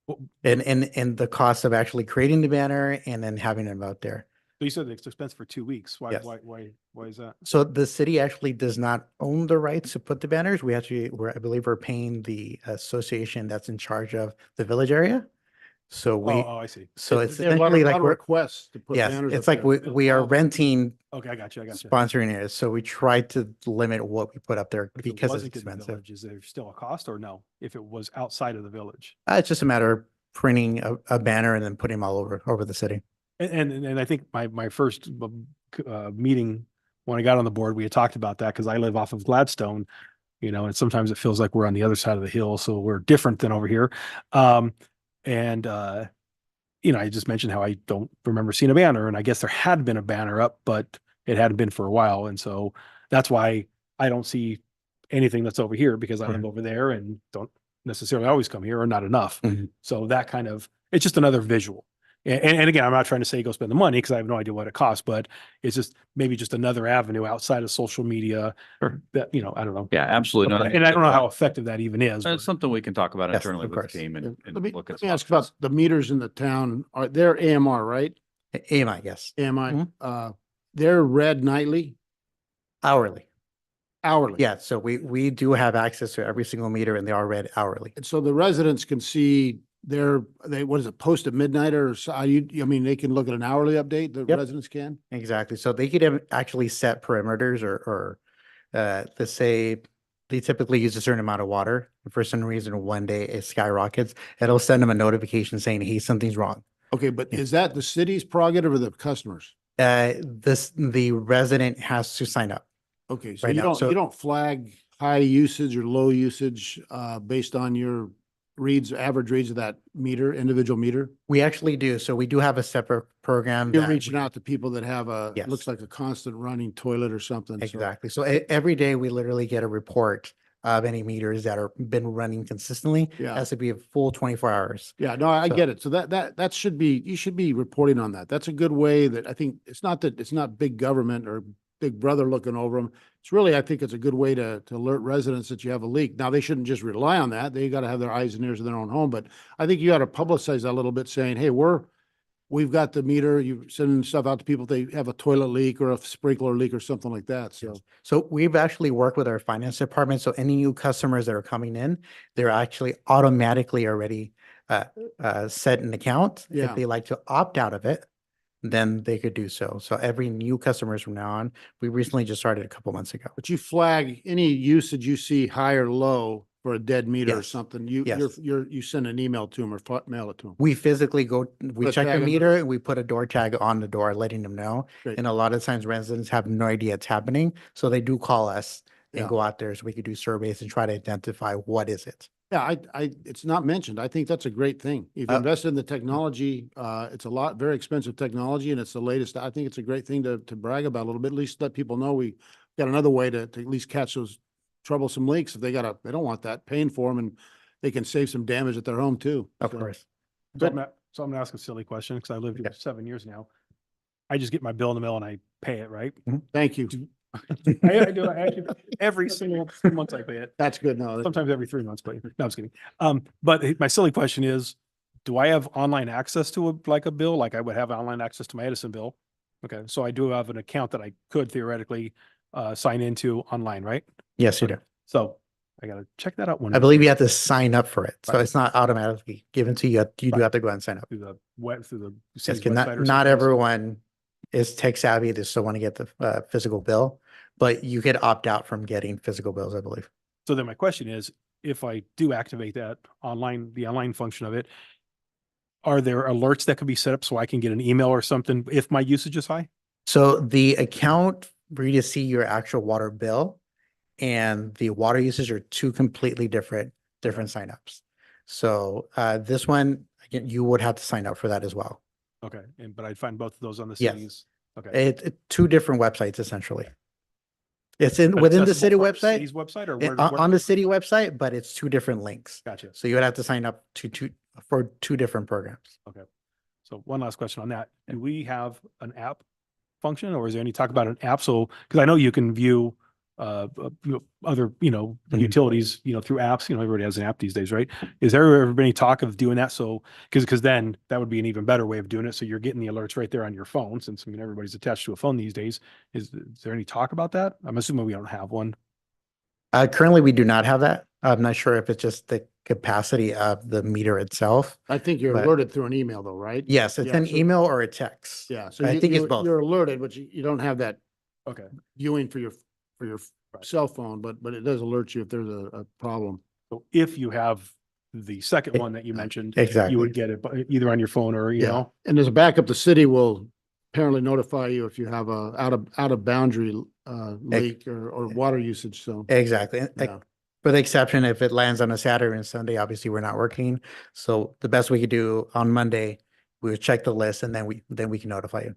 Well, And the cost of actually creating the banner and then having them out there. you said it's expensive for 2 weeks. Why? Yes. Why is that? So the city actually does not own the rights to put the banners. I believe we're paying the association that's in charge of the village area. So I see. so it's They have a lot of- essentially lot like of we're, requests to put yes, banners it's up like there. we are renting Okay, I got you. sponsoring it. So we try to limit what we put up there But if it because it's wasn't in the expensive. village, is there still a cost or no? If it was outside of the village? It's just a matter of printing a banner and then putting them all over the city. And I think my first meeting when I got on the board, we had talked about that because I live off of Gladstone, and sometimes it feels like we're on the other side of the hill, so we're different than over here. I just mentioned how I don't remember seeing a banner, and I guess there had been a banner up, but it hadn't been for a while, and so that's why I don't see anything that's over here because I live Correct. over there and don't necessarily always come here or not enough. Mhm. So that it's just another visual. And again, I'm not trying to say go spend the money because I have no idea what it costs, but it's just maybe just another avenue outside of social media Sure. that, I don't know. Yeah, absolutely. No, And I don't know how effective that even is. It's something we can talk about Yes, internally of with the course. team and Let me look at. ask some about options. the meters in the town. They're AMR, right? AMI, yes, AMI, Mhm. they're read nightly, hourly. hourly. Yeah, so we do have access to every single meter and they are read hourly. And so the residents can see what is it, post at midnight or so? They can look at an hourly update, the Yep. residents can? Exactly. So they could actually set perimeters or let's say they typically use a certain amount of water. For some reason, one day it skyrockets. It'll send them a notification saying, hey, something's wrong. Okay, but Yeah. is that the city's prerogative or the customers? The resident has to sign up. Okay, so Right you now, don't so- flag high usage or low usage based on your average reads of that individual meter? We actually do. So we do have a separate program. You're that reaching we- out to people that have Yes. looks like a constant running toilet or something. so- Exactly. So every day we literally get a report of any meters that are been running consistently. Yeah. Has to be a full 24 hours. Yeah, no, I So- get it. So that should be, you should be reporting on that. That's a good way that I think, it's not big government or big brother looking over them. It's really, I think it's a good way to alert residents that you have a leak. Now, they shouldn't just rely on that. They got to have their eyes and ears in their own home, but I think you got to publicize that a little bit saying, hey, we've got the meter, you sending stuff out to people, they have a toilet leak or a sprinkler leak or something like that. So, So we've actually worked with our finance department. So any new customers that are coming in, they're actually automatically already set an account. Yeah. If they like to opt out of it, then they could do so. So every new customers from now on, we recently just started a couple months ago. but you flag any usage you see high or low for a dead meter or Yes. something, Yes. you send an email to them or mail it to them. We physically we Put a check tag the on the- meter and we put a door tag on the door, letting them know. Great. And a lot of times residents have no idea it's happening. So they do call us and Yeah. go out there so we could do surveys and try to identify what is it. Yeah, it's not mentioned. I think that's a great thing. You've Uh, invested in the technology. It's a very expensive technology and it's the latest. I think it's a great thing to brag about a little bit, at least let people know we got another way to at least catch those troublesome leaks. If they don't want that, paying for them and they can save some damage at their home too. Of So, course. So, Matt, So I'm gonna ask a silly question because I lived here Okay. 7 years now. I just get my bill in the mail and I pay it, right? Thank you. I do, I actually, every single 2 months I pay it. That's good. No, that's- Sometimes every 3 months, but no, I'm just kidding. But my silly question is, do I have online access to a bill? Like I would have online access to my Edison bill? Okay, so I do have an account that I could theoretically sign into online, right? Yes, you do. So I gotta check that out one. I believe you have to sign up for it. So Right. it's not automatically given to you. You do Right. have to go and sign up. Through the web, through the. Yes, city's 'cause website not, or not something. everyone is tech savvy. They still want to get the physical bill, but you could opt out from getting physical bills, I believe. So then my question is, if I do activate that online, the online function of it, are there alerts that can be set up so I can get an email or something if my usage is high? So the account for you to see your actual water bill and the water usage are two completely different signups. So this one, again, you would have to sign up for that as well. Okay, but I'd find both of those on the Yes. city's. Okay. It two different websites essentially. It's But within the city accessible from website, City's website or on the city website, but it's two different links. Gotcha. So you would have to sign up for two different programs. Okay. So one last question on that. Do we have an app function or is there any talk about an app? So, because I know you can view other, Mhm. utilities, through apps, everybody has an app these days, right? Is there ever been any talk of doing that? So, because then that would be an even better way of doing it. So you're getting the alerts right there on your phone, since everybody's attached to a phone these days. Is there any talk about that? I'm assuming we don't have one. Currently, we do not have that. I'm not sure if it's just the capacity of the meter itself. I think you're But- alerted through an email though, right? Yes, it's Yeah, an so- email or a text. Yeah, so I think it's both. You're alerted, but you don't have that Okay. viewing for your Right. cell phone, but it does alert you if there's a problem. So if you have the second E- one that you mentioned, Exactly. you would get it either on your phone or, Yeah. And as a backup, the city will apparently notify you if you have a out of boundary leak or water usage, so. Exactly. Yeah. For the exception, if it lands on a Saturday and Sunday, obviously we're not working. So the best we could do on Monday, we would check the list and then we can notify you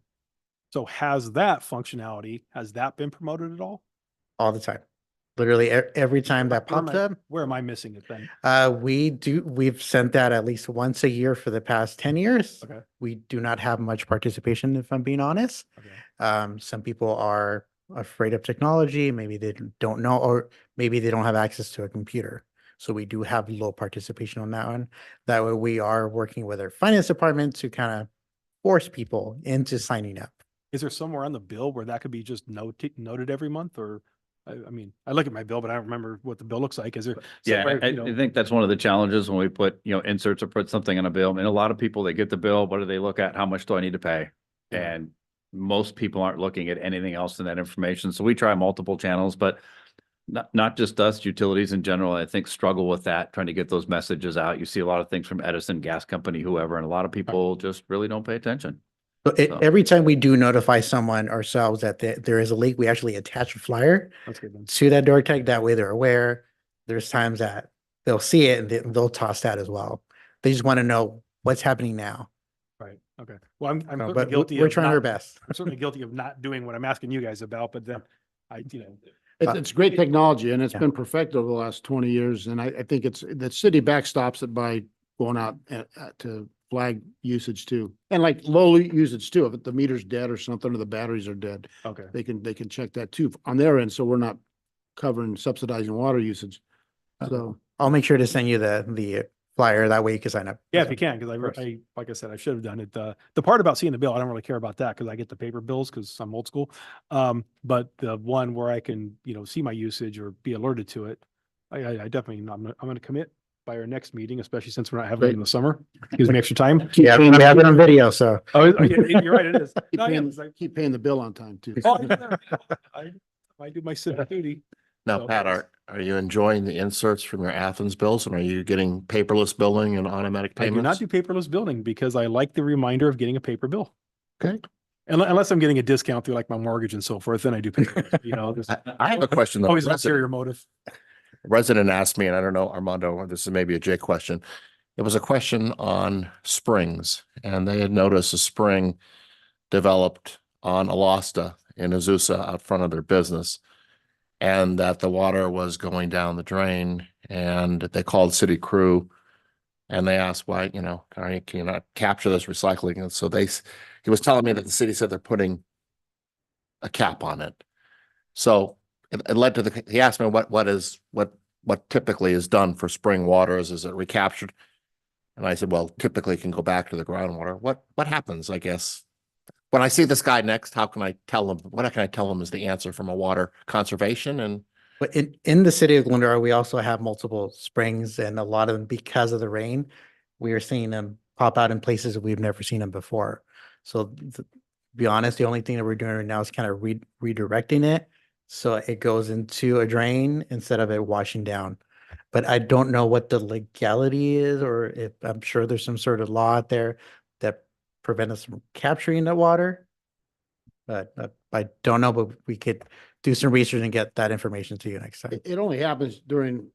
So has that functionality, has that been promoted at all? all the time. Literally every time that Where am pops I- up, Where am I missing it then? we've sent that at least once a year for the past 10 years. Okay. We do not have much participation, if I'm being honest. Okay. Some people are afraid of technology, maybe they don't know, or maybe they don't have access to a computer. So we do have low participation on that one. That way we are working with our finance department to kind of force people into signing up. Is there somewhere on the bill where that could be just noted every month or? I look at my bill, but I don't remember what the bill looks like. Is there? Yeah, somewhere, I think that's one of the challenges when we put, inserts or put something on a bill. I mean, a lot of people, they get the bill, what do they look at? How much do I need to pay? Yeah. And most people aren't looking at anything else in that information. So we try multiple channels, but not just us, utilities in general, I think struggle with that, trying to get those messages out. You see a lot of things from Edison, gas company, whoever, and a lot of people just really don't pay attention. So So- every time we do notify someone ourselves that there is a leak, we actually attach a flyer That's good then. to that door tag. That way they're aware. There's times that they'll see it and they'll toss that as well. They just want to know what's happening now. Right. Okay. Well, I'm So, certainly but guilty we're of trying our not- best. I'm certainly guilty of not doing what I'm asking you guys about, but then It's great technology and it's Yeah. been perfected over the last 20 years. And I think the city backstops it by going out to flag usage too. And like low usage too. If the meter's dead or something, or the batteries are dead, okay. they can check that too on their end. So we're not subsidizing water usage. So, I'll make sure to send you the flyer. That way you can sign up. Yeah, if you can, because course. like I said, I should have done it. The part about seeing the bill, I don't really care about that because I get the paper bills because I'm old school. But the one where I can, see my usage or be alerted to it, I definitely, I'm going to commit by our next meeting, especially since we're not having it in the summer. Gives me extra time. Yeah, we have it on video, so. Oh, you're right, it is. keep No, yeah, paying, it's like- keep paying the bill on time too. Oh, I do my civic duty. Now, So- Pat, are you enjoying the inserts from your Athens bills and are you getting paperless billing and automatic I do not payments? do paperless billing because I like the reminder of getting a paper bill. Okay. Unless I'm getting a discount through like my mortgage and so forth, then I do paper, there's I have a question though. always an Resident- ulterior motive. Resident asked me, and I don't know, Armando, this is maybe a Jay question. It was a question on springs and they had noticed a spring developed on Alasta in Azusa out front of their business. And that the water was going down the drain and they called city crew And they asked why, can you not capture this recycling? And so he was telling me that the city said they're putting a cap on it. So it led to he asked me what typically is done for spring waters. Is it recaptured? And I said, well, typically it can go back to the groundwater. What happens, I guess? When I see this guy next, what can I tell him is the answer from a water conservation? And But in the city of Glendora, we also have multiple springs, and a lot of them, because of the rain, we are seeing them pop out in places that we've never seen them before. So to be honest, the only thing that we're doing right now is kind of redirecting it. So it goes into a drain instead of it washing down. But I don't know what the legality is, or if I'm sure there's some sort of law out there that prevent us from capturing the water. But I don't know, but we could do some research and get that information to you next time. It only happens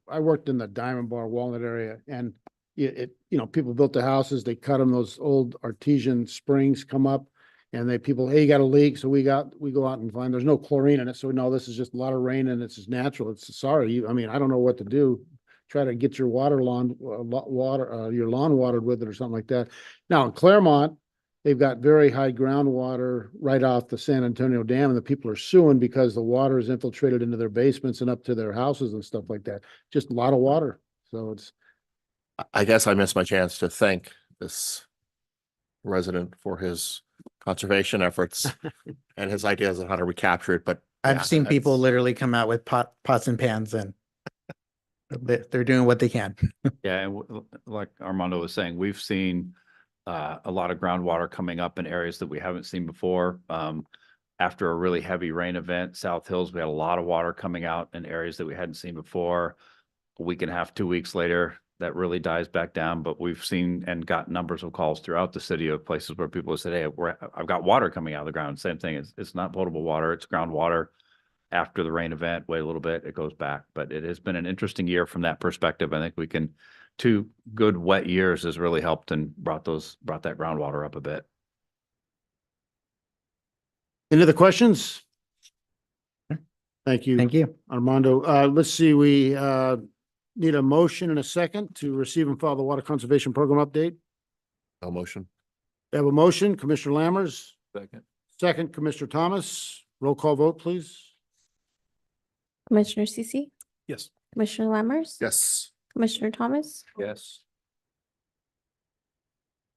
I worked in the Diamond Bar Walnut area, and people built the houses, they cut them, those old artesian springs come up, and hey, you got a leak, so we go out and find, there's no chlorine in it, so no, this is just a lot of rain and it's just natural. I don't know what to do. Try to get your lawn watered with it or something like that. Now in Claremont, they've got very high groundwater right off the San Antonio Dam, and the people are suing because the water is infiltrated into their basements and up to their houses and stuff like that. Just a lot of water. So I guess I missed my chance to thank this resident for his conservation efforts and his ideas on how to recapture it. But I've yeah, seen people that's- literally come out with pots and pans, and they're doing what they can. Yeah, and like Armando was saying, we've seen a lot of groundwater coming up in areas that we haven't seen before. After a really heavy rain event, South Hills, we had a lot of water coming out in areas that we hadn't seen before. A week and a half, 2 weeks later, that really dies back down. But we've seen and got numbers of calls throughout the city of places where people have said, hey, I've got water coming out of the ground. Same thing. It's not potable water, it's groundwater. After the rain event, wait a little bit, it goes back. But it has been an interesting year from that perspective. I think 2 good wet years has really helped and brought that groundwater up a bit. any other questions? Thank you. Thank you. Armando. Let's see, we need a motion and a second to receive and file the Water Conservation Program update. No motion. We have a motion, Commissioner Lammers, Second. second, Commissioner Thomas. Roll call vote, please. Commissioner CC, Yes. Commissioner Lammers. Yes. Commissioner Thomas, Yes.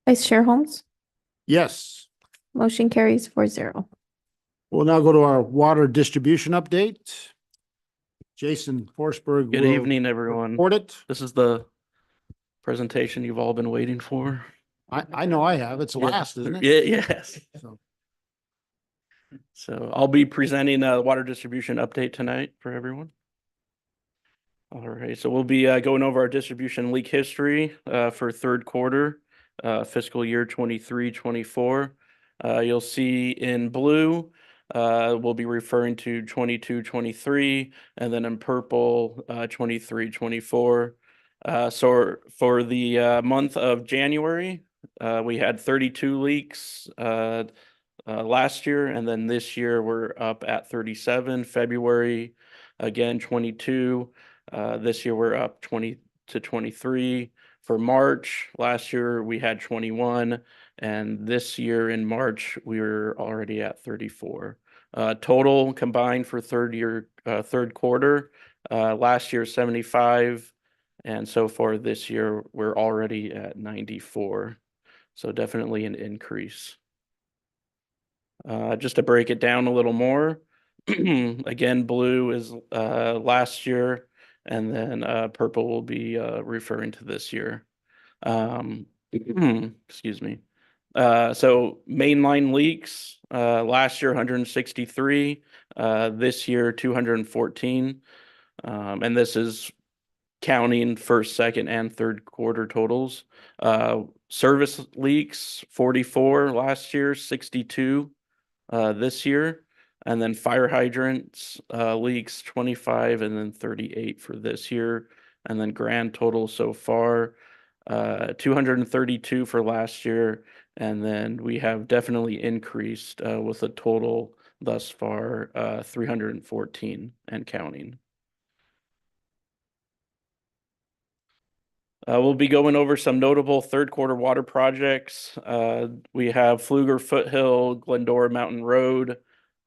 Vice Chair Holmes, Yes. motion carries 4-0. We'll now go to our water distribution update. Jason Forsberg. Good will evening, everyone. report it. This is the presentation you've all been waiting for. I know I have. It's last, isn't it? Yeah, yes. So, So I'll be presenting a water distribution update tonight for everyone. All right, so we'll be going over our distribution leak history for third quarter, fiscal year 23-24. You'll see in blue, we'll be referring to 22-23, and then in purple, 23-24. So for the month of January, we had 32 leaks last year, and then this year we're up at 37. February, again, 22. This year we're up 20 to 23. For March, last year we had 21, and this year in March we were already at 34. Total combined for third quarter, last year 75, and so far this year we're already at 94. So definitely an increase. Just to break it down a little more, again, blue is last year, and then purple will be referring to this year. Excuse me. So mainline leaks, last year 163, this year 214. And this is counting first, second, and third quarter totals. Service leaks 44 last year, 62 this year. And then fire hydrants leaks 25 and then 38 for this year. And then grand total so far 232 for last year. And then we have definitely increased with a total thus far 314 and counting. We'll be going over some notable third quarter water projects. We have Pfluger Foothill, Glendora Mountain Road,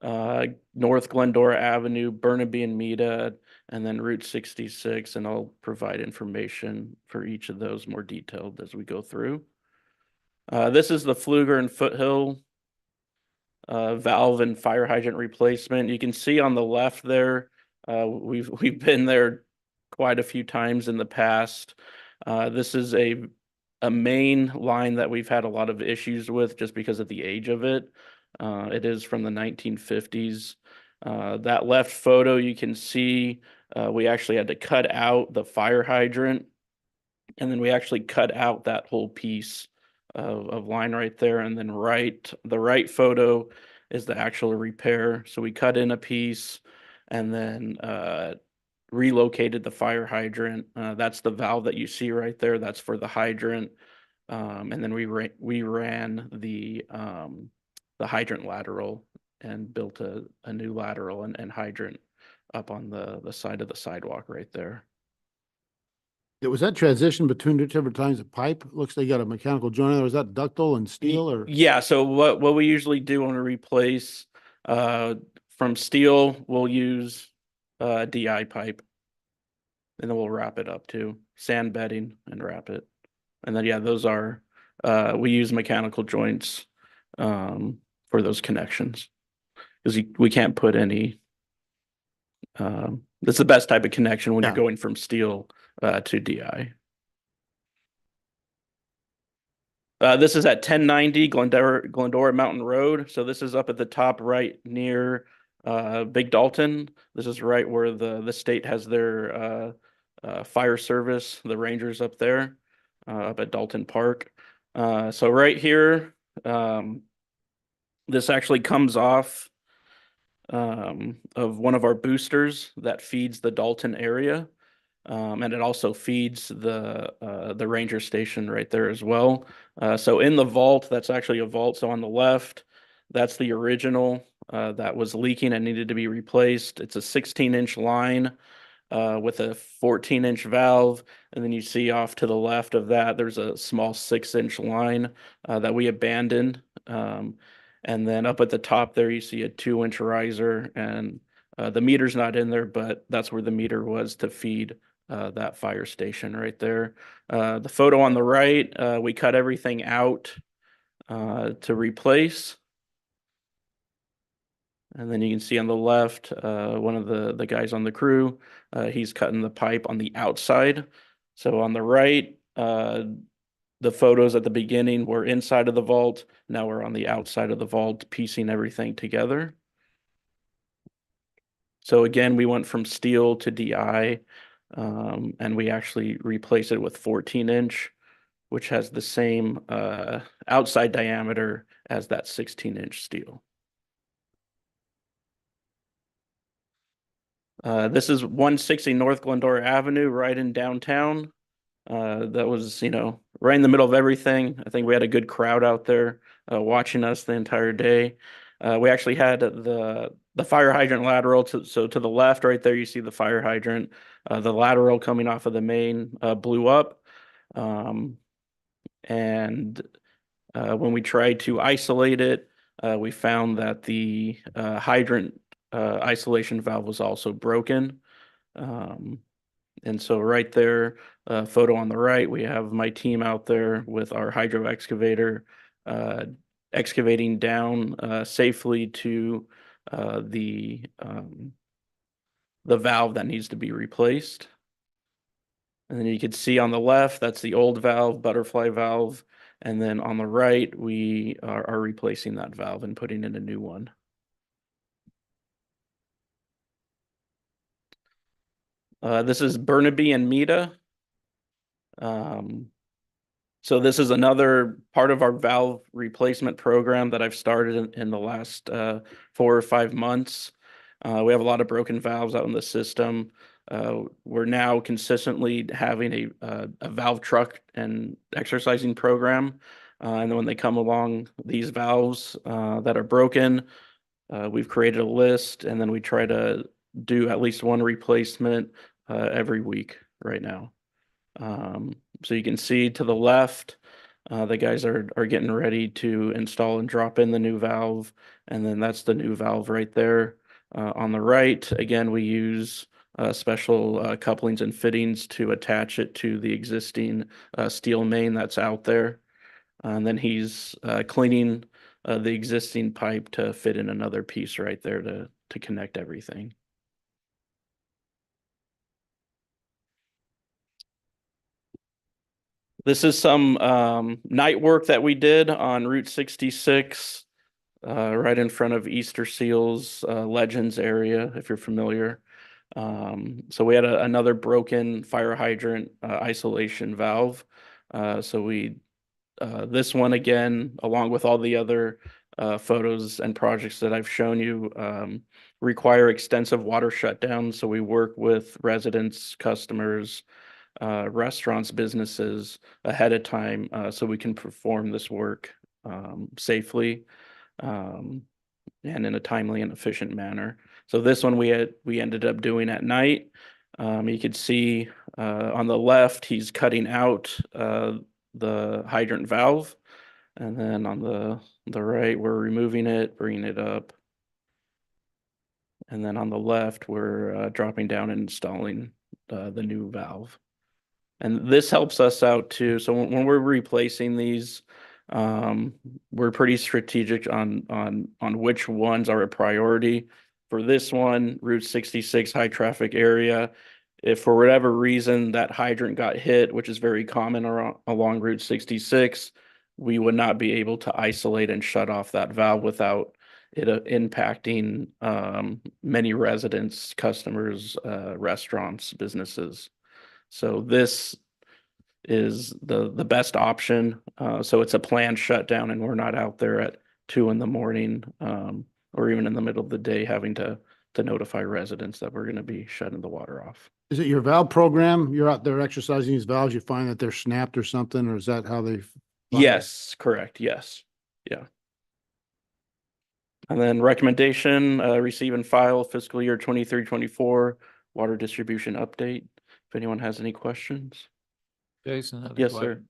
North Glendora Avenue, Burnaby and Meta, and then Route 66. And I'll provide information for each of those more detailed as we go through. This is the Pfluger and Foothill valve and fire hydrant replacement. You can see on the left there, we've been there quite a few times in the past. This is a main line that we've had a lot of issues with just because of the age of it. It is from the 1950s. That left photo, you can see we actually had to cut out the fire hydrant, and then we actually cut out that whole piece of line right there. And then the right photo is the actual repair. So we cut in a piece and then relocated the fire hydrant. That's the valve that you see right there. That's for the hydrant. And then we ran the hydrant lateral and built a new lateral and hydrant up on the side of the sidewalk right there. Was that transition between two different types of pipe? Looks like you got a mechanical joint in there. Was that ductile and steel or? Yeah, so what we usually do when we replace from steel, we'll use DI pipe, and then we'll wrap it up too, sand bedding and wrap it. And then, yeah, those are, we use mechanical joints for those connections because we can't put any, that's the best type of connection when Yeah. you're going from steel to DI. This is at 1090 Glendora Mountain Road. So this is up at the top right near Big Dalton. This is right where the state has their fire service, the Rangers up there, up at Dalton Park. So right here, this actually comes off of one of our boosters that feeds the Dalton area. And it also feeds the ranger station right there as well. So in the vault, that's actually a vault. So on the left, that's the original that was leaking and needed to be replaced. It's a 16-inch line with a 14-inch valve. And then you see off to the left of that, there's a small 6-inch line that we abandoned. And then up at the top there, you see a 2-inch riser, and the meter's not in there, but that's where the meter was to feed that fire station right there. The photo on the right, we cut everything out to replace. And then you can see on the left, one of the guys on the crew, he's cutting the pipe on the outside. So on the right, the photos at the beginning were inside of the vault. Now we're on the outside of the vault, piecing everything together. So again, we went from steel to DI. And we actually replace it with 14-inch, which has the same outside diameter as that 16-inch steel. This is 160 North Glendora Avenue, right in downtown. That was, right in the middle of everything. I think we had a good crowd out there watching us the entire day. We actually had the fire hydrant lateral. So to the left right there, you see the fire hydrant. The lateral coming off of the main blew up. And when we tried to isolate it, we found that the hydrant isolation valve was also broken. And so right there, photo on the right, we have my team out there with our hydro excavator excavating down safely to the valve that needs to be replaced. And then you can see on the left, that's the old valve, butterfly valve. And then on the right, we are replacing that valve and putting in a new one. This is Burnaby and Meta. So this is another part of our valve replacement program that I've started in the last 4 or 5 months. We have a lot of broken valves out in the system. We're now consistently having a valve truck and exercising program. And then when they come along, these valves that are broken, we've created a list, and then we try to do at least one replacement every week right now. So you can see to the left, the guys are getting ready to install and drop in the new valve. And then that's the new valve right there. On the right, again, we use special couplings and fittings to attach it to the existing steel main that's out there. And then he's cleaning the existing pipe to fit in another piece right there to connect everything. This is some night work that we did on Route 66, right in front of Easter Seals Legends area, if you're familiar. So we had another broken fire hydrant isolation valve. So we this one again, along with all the other photos and projects that I've shown you, require extensive water shutdowns. So we work with residents, customers, restaurants, businesses ahead of time so we can perform this work safely and in a timely and efficient manner. So this one we ended up doing at night. You could see on the left, he's cutting out the hydrant valve. And then on the right, we're removing it, bringing it up. And then on the left, we're dropping down and installing the new valve. And this helps us out too. So when we're replacing these, we're pretty strategic on which ones are a priority. For this one, Route 66 high traffic area, if for whatever reason that hydrant got hit, which is very common along Route 66, we would not be able to isolate and shut off that valve without it impacting many residents, customers, restaurants, businesses. So this is the best option. So it's a planned shutdown and we're not out there at 2 a.m. Or even in the middle of the day having to notify residents that we're going to be shutting the water off. Is it your valve program? You're out there exercising these valves, you find that they're snapped or something, or is that how they? Yes, correct. Yes. Yeah. And then recommendation, receive and file fiscal year 23-24 water distribution update. If anyone has any questions. Jason? I have a Yes, sir. question.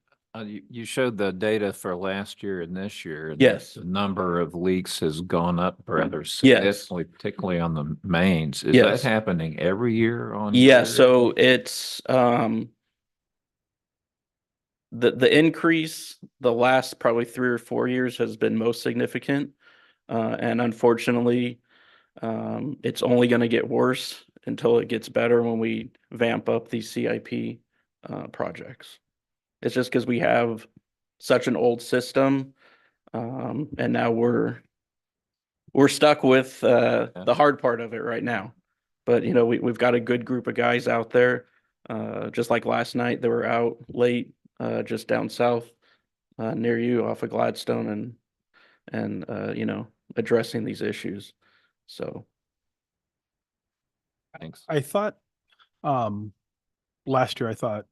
You showed the data for last year and this year. And Yes. The number of leaks has gone up rather Yes. significantly, particularly on the mains. Is Yes. that happening every year on? Yeah, year? so it's the increase the last probably 3 or 4 years has been most significant. And unfortunately, it's only going to get worse until it gets better when we vamp up these CIP projects. It's just because we have such an old system, and now we're stuck with the hard part of it right now. But you know, we've got a good group of guys out there. Just like last night, they were out late, just down south near you off of Gladstone, and you know, addressing these issues. So Thanks. I thought, last year, I thought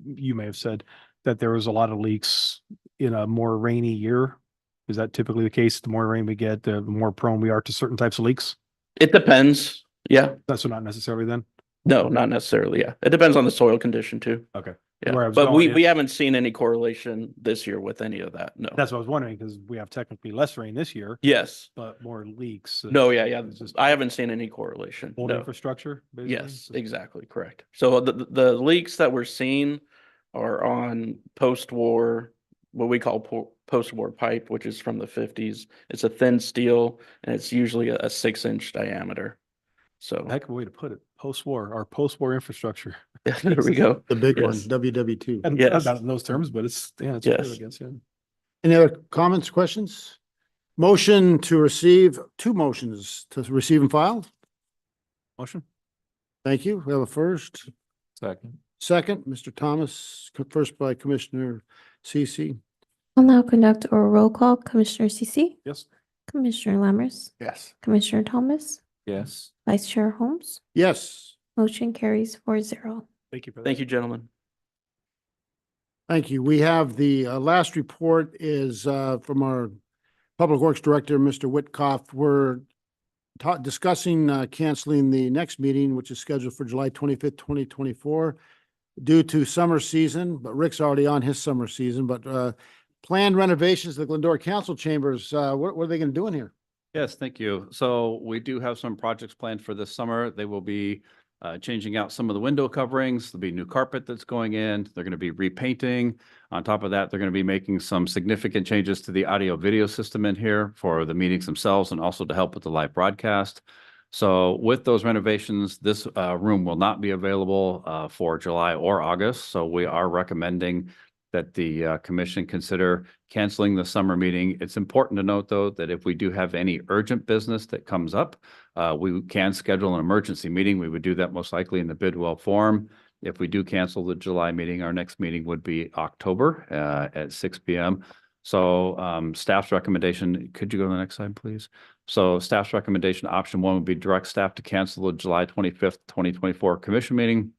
you may have said that there was a lot of leaks in a more rainy year. Is that typically the case? The more rain we get, the more prone we are to certain types of leaks? it depends. Yeah. That's not necessarily then? No, not necessarily. Yeah. It depends on the soil condition too. Okay. Yeah. Where I was But going we is- haven't seen any correlation this year with any of that. No. That's what I was wondering, because we have technically less rain this year, Yes. but more leaks. No, yeah. It's just I haven't seen any correlation. old No. infrastructure, basically? Yes, exactly, correct. So the leaks that we're seeing are on post-war, what we call post-war pipe, which is from the 50s. It's a thin steel and it's usually a 6-inch diameter. So Heck of a way to put it. Post-war, our post-war infrastructure. there we go. The big one, Yes. WW2. And Yes. not in those terms, but it's, yeah, it's Yes. good, I guess, yeah. Any other comments, questions? Motion to receive, 2 motions to receive and file. Motion? Thank you. We have a first. Second. Second, Mr. Thomas, first by Commissioner CC. I'll now conduct a roll call. Commissioner CC, Yes. Commissioner Lammers, Yes. Commissioner Thomas, Yes. Vice Chair Holmes. Yes, Motion carries 4-0. Thank you for that. Thank you, gentlemen. thank you. We have the last report is from our Public Works Director, Mr. Whitkoff. We're discussing canceling the next meeting, which is scheduled for July 25th, 2024. due to summer season, but Rick's already on his summer season, but planned renovations to the Glendora Council Chambers, what are they gonna do in here? Yes, thank you. So we do have some projects planned for this summer. They will be changing out some of the window coverings. There'll be new carpet that's going in. They're going to be repainting. On top of that, they're going to be making some significant changes to the audio video system in here for the meetings themselves and also to help with the live broadcast. So with those renovations, this room will not be available for July or August. So we are recommending that the commission consider canceling the summer meeting. It's important to note, though, that if we do have any urgent business that comes up, we can schedule an emergency meeting. We would do that most likely in the Bidwell Forum. If we do cancel the July meeting, our next meeting would be October at 6 p.m. So staff's recommendation, could you go to the next slide, please? So staff's recommendation, option one would be direct staff to cancel the July 25th, 2024 commission meeting.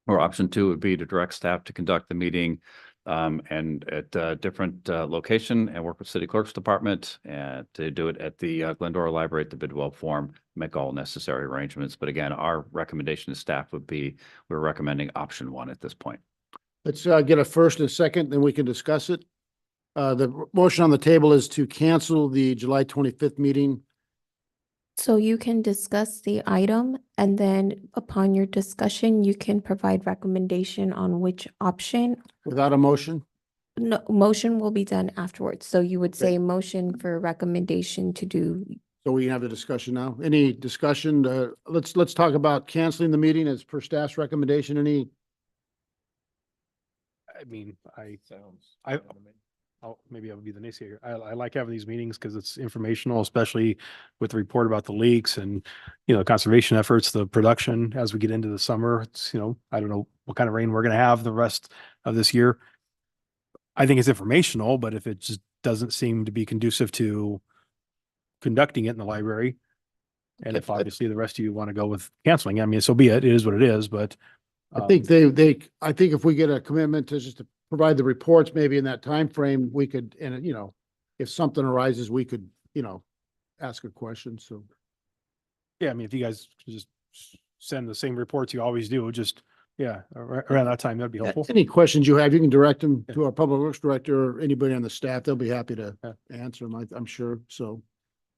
Or option two would be to direct staff to conduct the meeting and at a different location and work with city clerk's department and to do it at the Glendora Library at the Bidwell Forum, make all necessary arrangements. But again, our recommendation to staff would be, we're recommending option one at this point. Let's get a first and a second, then we can discuss it. The motion on the table is to cancel the July 25th meeting. So you can discuss the item and then upon your discussion, you can provide recommendation on which option. Without a motion? No, motion will be done afterwards. So you would Okay. say motion for recommendation to do. So we can have the discussion now. Any discussion? Let's talk about canceling the meeting as per staff's recommendation. Any? I mean, maybe I would be the naysayer. I like having these meetings because it's informational, especially with the report about the leaks and, conservation efforts, the production as we get into the summer. It's, I don't know what kind of rain we're going to have the rest of this year. I think it's informational, but if it just doesn't seem to be conducive to conducting it in the library, and if obviously the rest of you want to go with canceling, I mean, so be it. It is what it is, but I think I think if we get a commitment to just to provide the reports, maybe in that time frame, we could, and if something arises, we could, ask a question. So. yeah, I mean, if you guys could just send the same reports you always do, just, around that time, that'd be helpful. Any questions you have, you can direct them to our public works director or anybody on the staff. They'll be happy to answer them, I'm sure. So,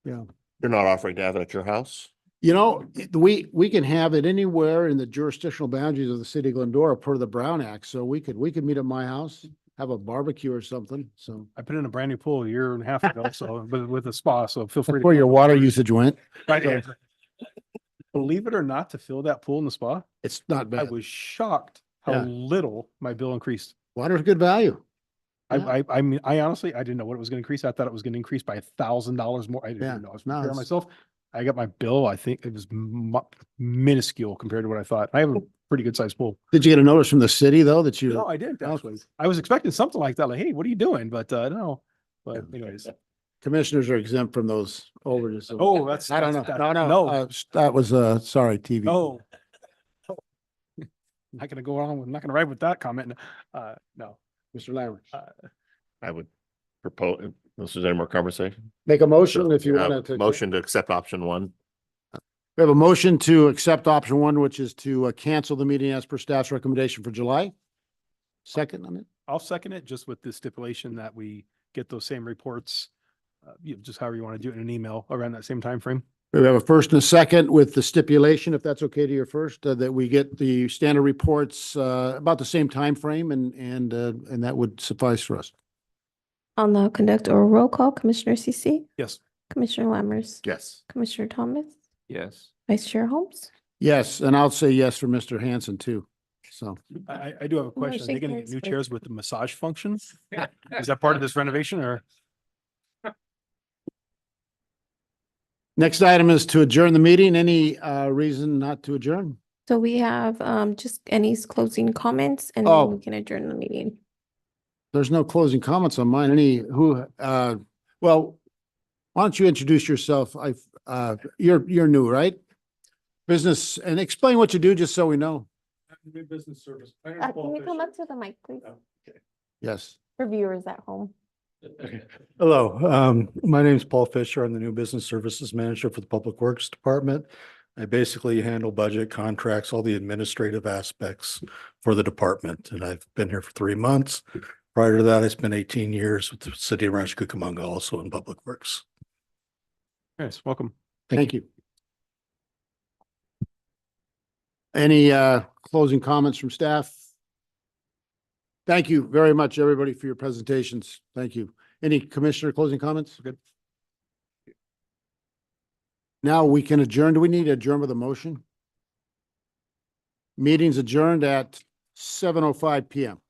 yeah. You're not offering to have it at your house? We can have it anywhere in the jurisdictional boundaries of the city of Glendora per the Brown Act. So we could meet at my house, have a barbecue or something. So. I put in a brand new pool a year and a half ago, so with a spa, so feel free. That's where your water usage went. Right. Believe it or not, to fill that pool in the spa, It's not I bad. was shocked how Yeah. little my bill increased. Water's good value. Yeah. I mean, I honestly, I didn't know what it was going to increase. I thought it was going to increase by $1,000 more. I Yeah. didn't know. I was No, preparing it's- myself. I got my bill. I think it was minuscule compared to what I thought. I have a pretty good sized pool. Did you get a notice from the city though that you? No, I didn't actually. I was expecting something like that. Like, hey, what are you doing? But no. But anyways. Commissioners are exempt from those overages. So- Oh, that's. I don't know. that's- No. No. That was, sorry, TV. No. Not gonna go on, I'm not gonna write with that comment. No. Mr. Lambert. I would propose, if there's any more conversation. Make a motion if you Uh, want to. Motion to accept option one. We have a motion to accept option one, which is to cancel the meeting as per staff's recommendation for July. Second on it. I'll second it just with the stipulation that we get those same reports, just however you want to do it in an email around that same time frame. We have a first and a second with the stipulation, if that's okay to your first, that we get the standard reports about the same time frame, and that would suffice for us. I'll now conduct a roll call. Commissioner CC, Yes. Commissioner Lammers, Yes. Commissioner Thomas, Yes. Vice Chair Holmes. Yes, and I'll say yes for Mr. Hanson too. So I do have a question. Are they shake gonna get hands new first. chairs with the massage function? Is that part of this renovation or? next item is to adjourn the meeting. Any reason not to adjourn? So we have just any closing comments and Oh. then we can adjourn the meeting. There's no closing comments on mine. Well, why don't you introduce yourself? You're new, right? Business, and explain what you do, just so we know. New business service. Can you come up to the mic, please? Yes. For viewers at home. Hello, my name is Paul Fisher. I'm the new Business Services Manager for the Public Works Department. I basically handle budget, contracts, all the administrative aspects for the department, and I've been here for 3 months. Prior to that, I spent 18 years with the city of Rancho Cucamonga, also in Public Works. Yes, welcome. Thank you. Any closing comments from staff? Thank you very much, everybody, for your presentations. Thank you. Any commissioner closing comments? Good. Now we can adjourn. Do we need to adjourn with a motion? Meeting's adjourned at 7:05 PM.